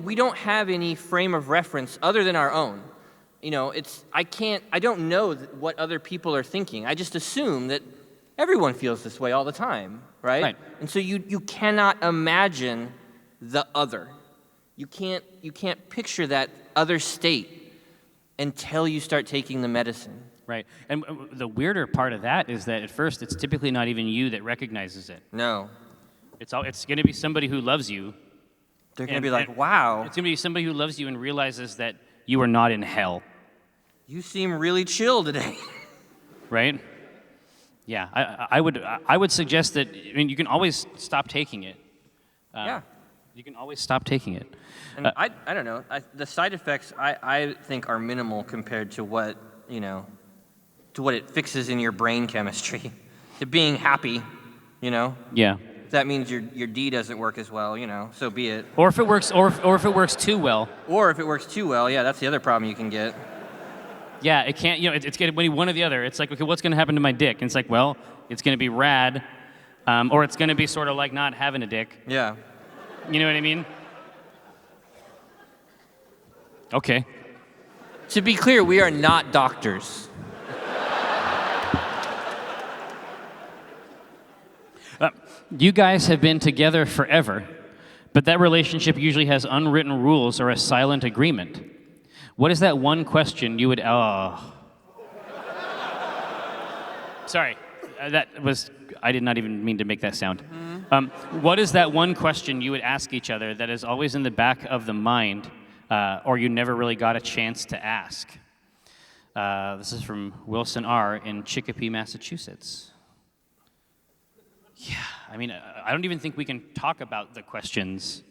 Speaker 2: we don't have any frame of reference other than our own. I don't know what other people are thinking. I just assume that everyone feels this way all the time, right?
Speaker 1: Right.
Speaker 2: And so you cannot imagine the other. You can't picture that other state until you start taking the medicine.
Speaker 1: Right. And the weirder part of that is that at first it's typically not even you that recognizes it.
Speaker 2: No.
Speaker 1: It's going to be somebody who loves you.
Speaker 2: They're going to
Speaker 1: And-
Speaker 2: be like,
Speaker 1: and
Speaker 2: wow,
Speaker 1: It's going to be somebody who loves you and realizes that you are not in hell.
Speaker 2: you seem really chill today.
Speaker 1: Right? Yeah. I would suggest that, you can always stop taking it.
Speaker 2: Yeah.
Speaker 1: You can always stop taking it.
Speaker 2: And I don't know. The side effects I think are minimal compared to what it fixes in your brain chemistry, to being happy.
Speaker 1: Yeah.
Speaker 2: If that means your D doesn't work as well, so be it.
Speaker 1: Or if it works, or if it works too well.
Speaker 2: Or if it works too well, yeah, that's the other problem you can get.
Speaker 1: Yeah, it can't. It's going to be one or the other. It's like, okay, what's going to happen to my dick? And it's like, well, it's going to be rad, or it's going to be sort of like not having a dick.
Speaker 2: Yeah.
Speaker 1: You know what I mean? Okay.
Speaker 2: To be clear, we are not doctors.
Speaker 1: You guys have been together forever, but that relationship usually has unwritten rules or a silent agreement. What is that one question you would... Sorry, I did not even mean to make that sound. What is that one question you would ask each other that is always in the back of the mind, or you never really got a chance to ask? This is from Wilson R. in Chicopee, Massachusetts. Yeah, I don't even think we can talk about the questions.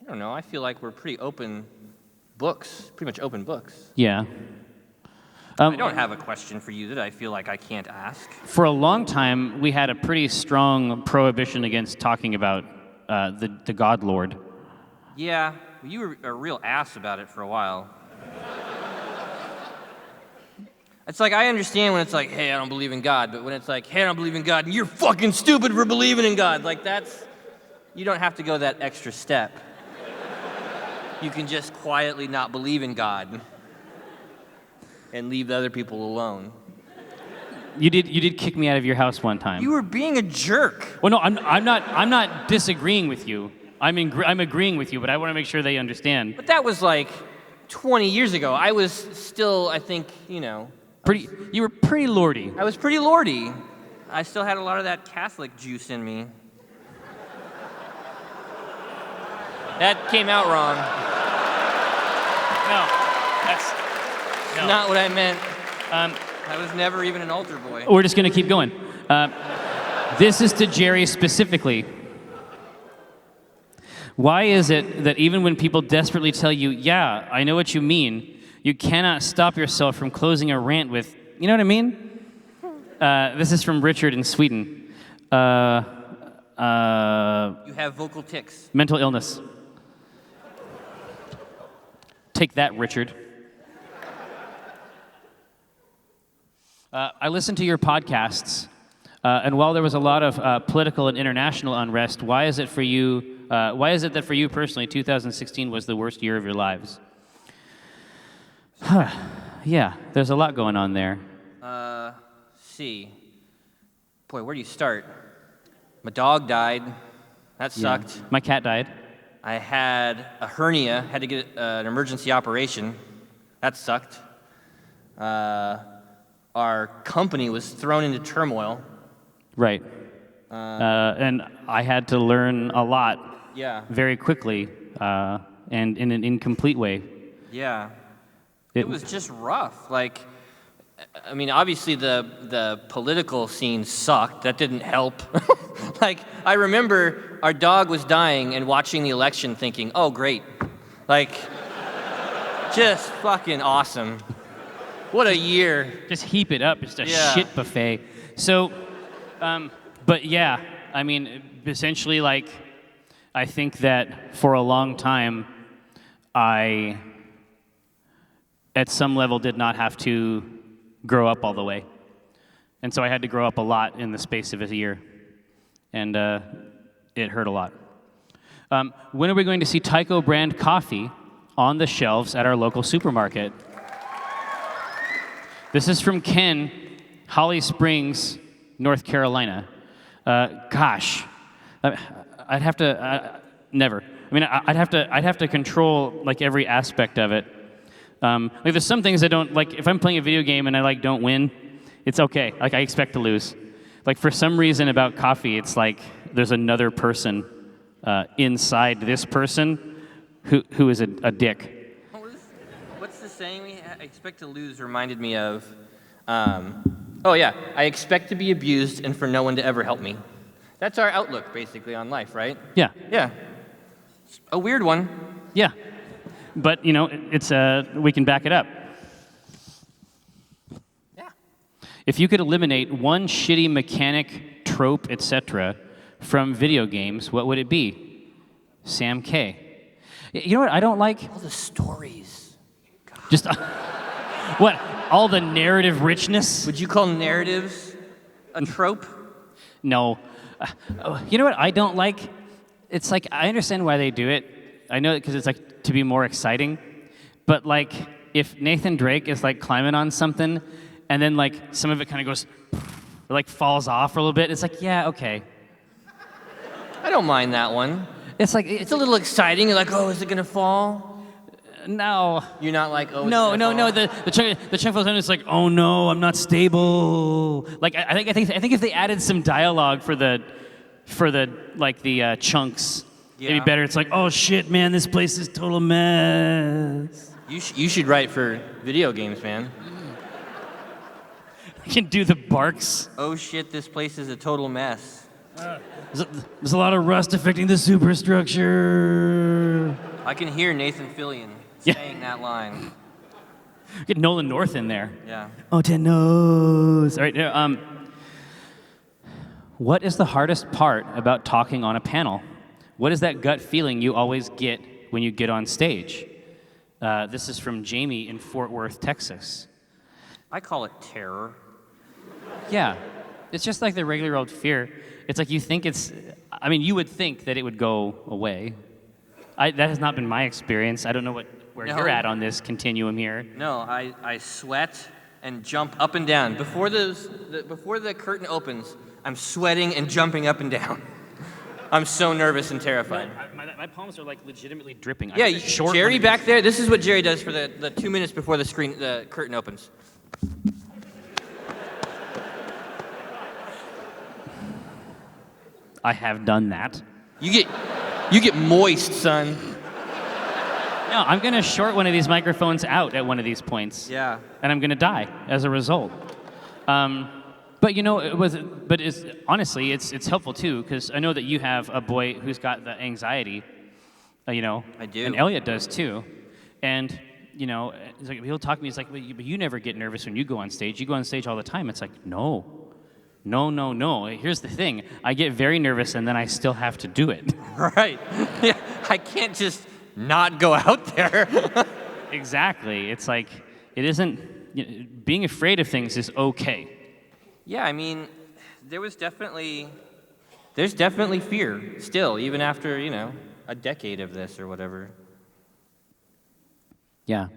Speaker 2: I don't know. I feel like we're pretty open books, pretty much open books.
Speaker 1: Yeah.
Speaker 2: I don't have a question for you that I feel like I can't ask.
Speaker 1: For a long time, we had a pretty strong prohibition against talking about the God Lord.
Speaker 2: Yeah, you were a real ass about it for a while. It's like, I understand when it's like, hey, I don't believe in God, but when it's like, hey, I don't believe in God, and you're fucking stupid for believing in God, like you don't have to go that extra step. You can just quietly not believe in God and leave the other people alone.
Speaker 1: You did kick me out of your house one time.
Speaker 2: You were being a jerk.
Speaker 1: Well, no, I'm not disagreeing with you. I'm agreeing with you, but I want to make sure they understand.
Speaker 2: But that was like 20 years ago. I was still, I think,
Speaker 1: You were pretty lordy.
Speaker 2: I was pretty lordy. I still had a lot of that Catholic juice in me. That came out wrong.
Speaker 1: No, that's no.
Speaker 2: Not what I meant. I was never even an altar boy.
Speaker 1: We're just going to keep going. This is to Jerry specifically. Why is it that even when people desperately tell you, yeah, I know what you mean, you cannot stop yourself from closing a rant with, you know what I mean? This is from Richard in Sweden.
Speaker 2: You have vocal tics.
Speaker 1: Mental illness. Take that, Richard. I listened to your podcasts, and while there was a lot of political and international unrest, why is it that for you personally, 2016 was the worst year of your lives? Yeah, there's a lot going on there.
Speaker 2: See. Boy, where do you start? My dog died. That sucked.
Speaker 1: My cat died.
Speaker 2: I had a hernia, had to get an emergency operation. That sucked. Our company was thrown into turmoil.
Speaker 1: Right. And I had to learn a lot
Speaker 2: Yeah.
Speaker 1: very quickly and in an incomplete way.
Speaker 2: Yeah. It was just rough. Obviously the political scene sucked. That didn't help. I remember our dog was dying and watching the election thinking, oh, great. Just fucking awesome. What a year.
Speaker 1: Just heap it up. It's a
Speaker 2: Yeah.
Speaker 1: shit buffet. So, but yeah, I mean, essentially, like, I think that for a long time, I, at some level, did not have to grow up all the way. And so I had to grow up a lot in the space of a year. And it hurt a lot. When are we going to see Tycho brand coffee on the shelves at our local supermarket? This is from Ken, Holly Springs, North Carolina. Gosh, I'd have to never. I mean, I'd have to control like every aspect of it. Like there's some things I don't like. If I'm playing a video game and I like don't win, it's okay. Like I expect to lose. Like for some reason about coffee, it's like there's another person inside this person who is a dick.
Speaker 2: What's the saying we expect to lose reminded me of? Oh yeah, I expect to be abused and for no one to ever help me. That's our outlook basically on life, right?
Speaker 1: Yeah.
Speaker 2: Yeah. A weird one.
Speaker 1: Yeah. But, you know, it's we can back it up.
Speaker 2: Yeah.
Speaker 1: If you could eliminate one shitty mechanic, trope, etc. from video games, what would it be? Sam K. You know what I don't like?
Speaker 2: All the stories.
Speaker 1: Just what? All the narrative richness?
Speaker 2: Would you call narratives a trope?
Speaker 1: No. You know what I don't like? It's like I understand why they do it. I know it because it's like to be more exciting. But like if Nathan Drake is like climbing on something and then like some of it kind of goes or like falls off for a little bit, it's like, yeah, okay.
Speaker 2: I don't mind that one.
Speaker 1: It's like
Speaker 2: It's a little exciting. You're like, oh, is it gonna fall?
Speaker 1: no.
Speaker 2: You're not like, oh,
Speaker 1: No. The chunk falls down. It's like, oh no, I'm not stable. Like I think if they added some dialogue for the chunks, it'd be better. It's like, oh shit, man, this place is total mess.
Speaker 2: You should write for video games, man.
Speaker 1: I can do the barks.
Speaker 2: Oh shit, this place is a total mess.
Speaker 1: There's a lot of rust affecting the superstructure.
Speaker 2: I can hear Nathan Fillion
Speaker 1: Yeah.
Speaker 2: saying that line.
Speaker 1: Get Nolan North in there.
Speaker 2: Yeah.
Speaker 1: Oh, Tenos. All right. What is the hardest part about talking on a panel? What is that gut feeling you always get when you get on stage? This is from Jamie in Fort Worth, Texas.
Speaker 2: I call it terror.
Speaker 1: Yeah, it's just like the regular old fear. It's like you think you would think that it would go away. That has not been my experience. I don't know where
Speaker 2: No.
Speaker 1: you're at on this continuum here.
Speaker 2: No, I sweat and jump up and down. Before the curtain opens, I'm sweating and jumping up and down. I'm so nervous and terrified.
Speaker 1: My palms are like legitimately dripping.
Speaker 2: Yeah, Jerry back there, this is what Jerry does for the 2 minutes before the curtain opens.
Speaker 1: I have done that.
Speaker 2: You get moist, son.
Speaker 1: No, I'm gonna short one of these microphones out at one of these points.
Speaker 2: Yeah.
Speaker 1: And I'm gonna die as a result. But you know, honestly, it's helpful too because I know that you have a boy who's got the anxiety. I do. And Elliot does too. And you know, it's like, he'll talk to me. He's like, but you never get nervous when you go on stage. You go on stage all the time. It's like, no. Here's the thing. I get very nervous and then I still have to do it.
Speaker 2: Right. Yeah. I can't just not go out there.
Speaker 1: Exactly. It's like, it isn't, being afraid of things is okay.
Speaker 2: Yeah, I mean, there's definitely fear still, even after, a decade of this or whatever.
Speaker 1: Yeah.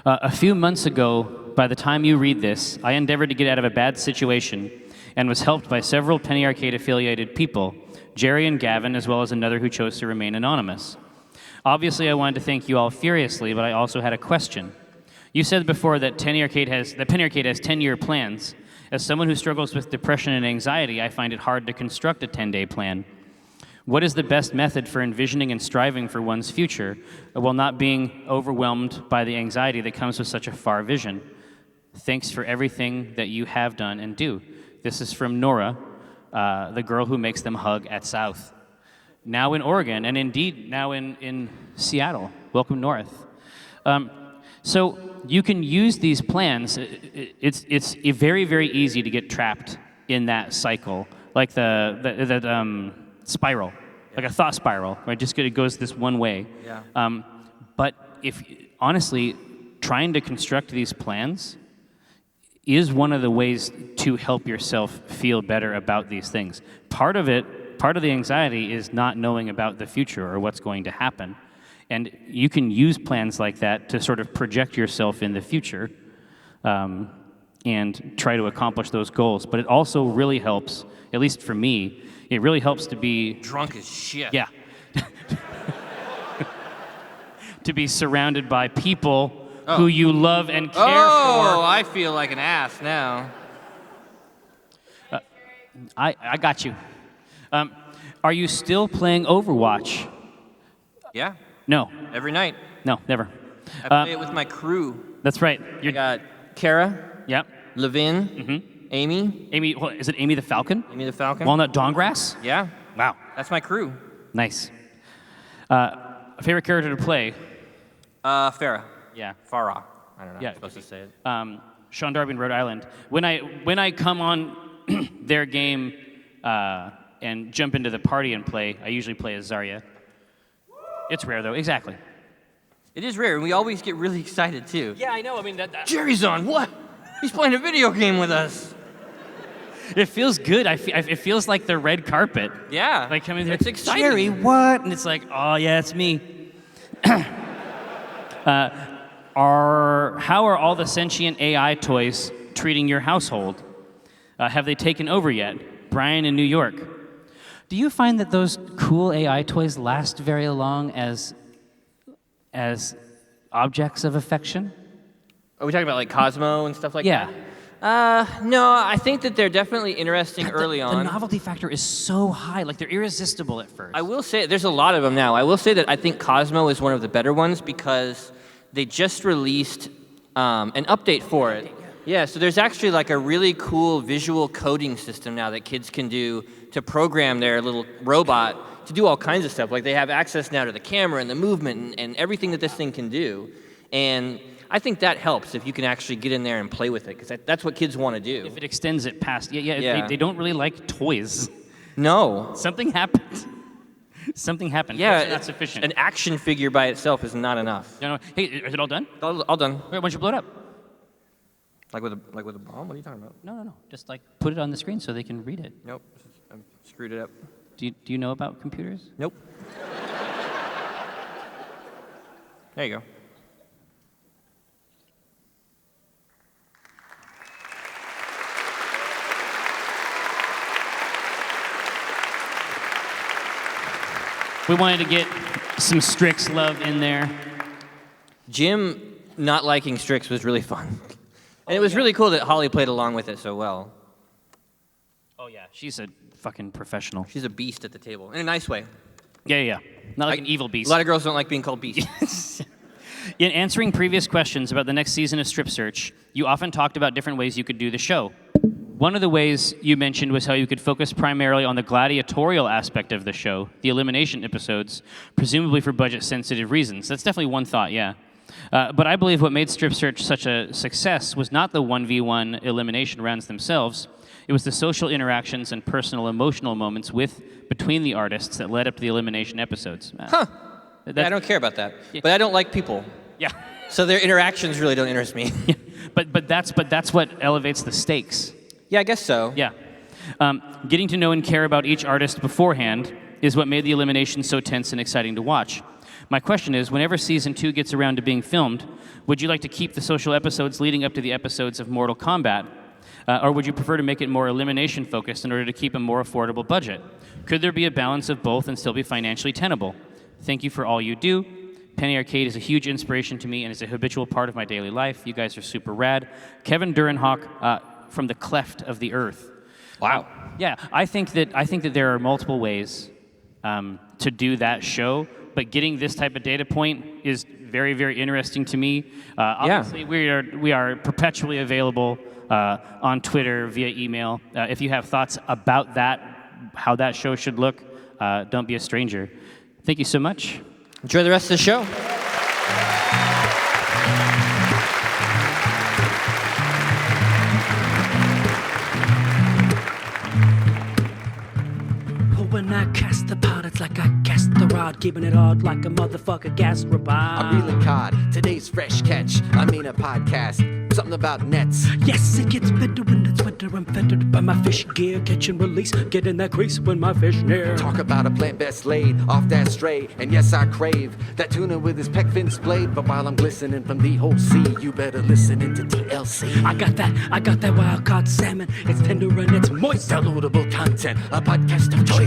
Speaker 1: A few months ago, by the time you read this, I endeavored to get out of a bad situation and was helped by several Penny Arcade-affiliated people, Jerry and Gavin, as well as another who chose to remain anonymous. Obviously, I wanted to thank you all furiously, but I also had a question. You said before that Penny Arcade has 10-year plans. As someone who struggles with depression and anxiety, I find it hard to construct a 10-day plan. What is the best method for envisioning and striving for one's future while not being overwhelmed by the anxiety that comes with such a far vision? Thanks for everything that you have done and do. This is from Nora, the girl who makes them hug at South. Now in Oregon, and indeed now in Seattle. Welcome north. So you can use these plans. It's very, very easy to get trapped in that cycle, like the spiral, like a thought spiral, right? Just it goes this one way.
Speaker 2: Yeah.
Speaker 1: But if honestly, trying to construct these plans is one of the ways to help yourself feel better about these things. Part of the anxiety is not knowing about the future or what's going to happen. And you can use plans like that to sort of project yourself in the future and try to accomplish those goals. But it also really helps, at least for me, it really helps to be...
Speaker 2: Drunk as shit.
Speaker 1: Yeah. To be surrounded by people who you love and care
Speaker 2: Oh,
Speaker 1: for.
Speaker 2: I feel like an ass now.
Speaker 1: I got you. Are you still playing Overwatch?
Speaker 2: Yeah,
Speaker 1: No.
Speaker 2: every night.
Speaker 1: No, never.
Speaker 2: I play it with my crew.
Speaker 1: That's right.
Speaker 2: I got Kara,
Speaker 1: Yep.
Speaker 2: Levin, Amy,
Speaker 1: Amy, is it Amy the Falcon?
Speaker 2: Amy the Falcon.
Speaker 1: Walnut Dawngrass?
Speaker 2: Yeah,
Speaker 1: Wow.
Speaker 2: that's my crew.
Speaker 1: Nice. Favorite character to play?
Speaker 2: Farah.
Speaker 1: Yeah.
Speaker 2: Farah. I don't know.
Speaker 1: Yeah.
Speaker 2: I'm supposed to say it.
Speaker 1: Sean Darby in Rhode Island. When I come on their game and jump into the party and play, I usually play as Zarya. It's rare though. Exactly.
Speaker 2: It is rare, and we always get really excited too.
Speaker 1: Yeah, I know. I mean that
Speaker 2: Jerry's on. What? He's playing a video game with us.
Speaker 1: it feels good. It feels like the red carpet.
Speaker 2: Yeah.
Speaker 1: Like coming there.
Speaker 2: It's exciting.
Speaker 1: Jerry, what? And it's like, oh yeah, it's me. How are all the sentient AI toys treating your household? Have they taken over yet? Brian in New York. Do you find that those cool AI toys last very long as objects of affection?
Speaker 2: Are we talking about like Cosmo and stuff like
Speaker 1: Yeah.
Speaker 2: that? No, I think that they're definitely interesting early
Speaker 1: The
Speaker 2: on.
Speaker 1: novelty factor is so high. Like, they're irresistible at first.
Speaker 2: I will say, there's a lot of them now. I will say that I think Cosmo is one of the better ones because they just released an update for it. Yeah, so there's actually like a really cool visual coding system now that kids can do to program their little robot to do all kinds of stuff. Like they have access now to the camera and the movement and everything that this thing can do. And I think that helps if you can actually get in there and play with it, because that's what kids want to do.
Speaker 1: If it extends it past... Yeah.
Speaker 2: Yeah.
Speaker 1: They don't really like toys.
Speaker 2: No.
Speaker 1: Something happened. Something happened.
Speaker 2: Yeah,
Speaker 1: It's not sufficient.
Speaker 2: An action figure by itself is not enough.
Speaker 1: No. Hey, is it all done?
Speaker 2: All done.
Speaker 1: Why don't you blow it up?
Speaker 2: Like with a bomb? What are you talking about?
Speaker 1: No. Just like put it on the screen so they can read it.
Speaker 2: Nope. I screwed it up.
Speaker 1: Do you know about computers?
Speaker 2: Nope. There you go.
Speaker 1: We wanted to get some Strix love in there.
Speaker 2: Jim not liking Strix was really fun. And it was really cool that Holly played along with it so well.
Speaker 1: Oh yeah, she's a fucking professional.
Speaker 2: She's a beast at the table, in a nice way.
Speaker 1: Yeah. Not like an evil beast.
Speaker 2: A lot of girls don't like being called beast.
Speaker 1: In answering previous questions about the next season of Strip Search, you often talked about different ways you could do the show. One of the ways you mentioned was how you could focus primarily on the gladiatorial aspect of the show, the elimination episodes, presumably for budget-sensitive reasons. That's definitely one thought, yeah. But I believe what made Strip Search such a success was not the 1v1 elimination rounds themselves. It was the social interactions and personal emotional moments between the artists that led up to the elimination episodes.
Speaker 2: Yeah, I don't care about that.
Speaker 1: Yeah.
Speaker 2: But I don't like people.
Speaker 1: Yeah.
Speaker 2: So their interactions really don't interest me.
Speaker 1: Yeah. But that's what elevates the stakes.
Speaker 2: Yeah, I guess so.
Speaker 1: Yeah. Getting to know and care about each artist beforehand is what made the elimination so tense and exciting to watch. My question is, whenever Season 2 gets around to being filmed, would you like to keep the social episodes leading up to the episodes of Mortal Kombat? Or would you prefer to make it more elimination-focused in order to keep a more affordable budget? Could there be a balance of both and still be financially tenable? Thank you for all you do. Penny Arcade is a huge inspiration to me and is a habitual part of my daily life. You guys are super rad. Kevin Durenhawk from the cleft of the earth.
Speaker 2: Wow.
Speaker 1: Yeah, I think that there are multiple ways to do that show, but getting this type of data point is very, very interesting to me. Obviously, we are perpetually available on Twitter, via email. If you have thoughts about that, how that show should look, don't be a stranger. Thank you so much.
Speaker 2: Enjoy the rest of the show.
Speaker 4: when I cast the pot, it's like I cast the rod, keeping it hard like a motherfucker gas robot.
Speaker 5: I'm reeling cod, today's fresh catch. I mean a podcast, something about nets.
Speaker 4: Yes, it gets better when it's winter. I'm fettered by my fish gear, catch and release, get in that crease when my fish near.
Speaker 5: Talk about a plant best laid off that stray, and yes, I crave that tuna with his peck fin splayed. But while I'm glistening from the whole sea, you better listen into TLC.
Speaker 4: I got that wild caught salmon. It's tender and it's moist.
Speaker 5: Downloadable content, a podcast of choice.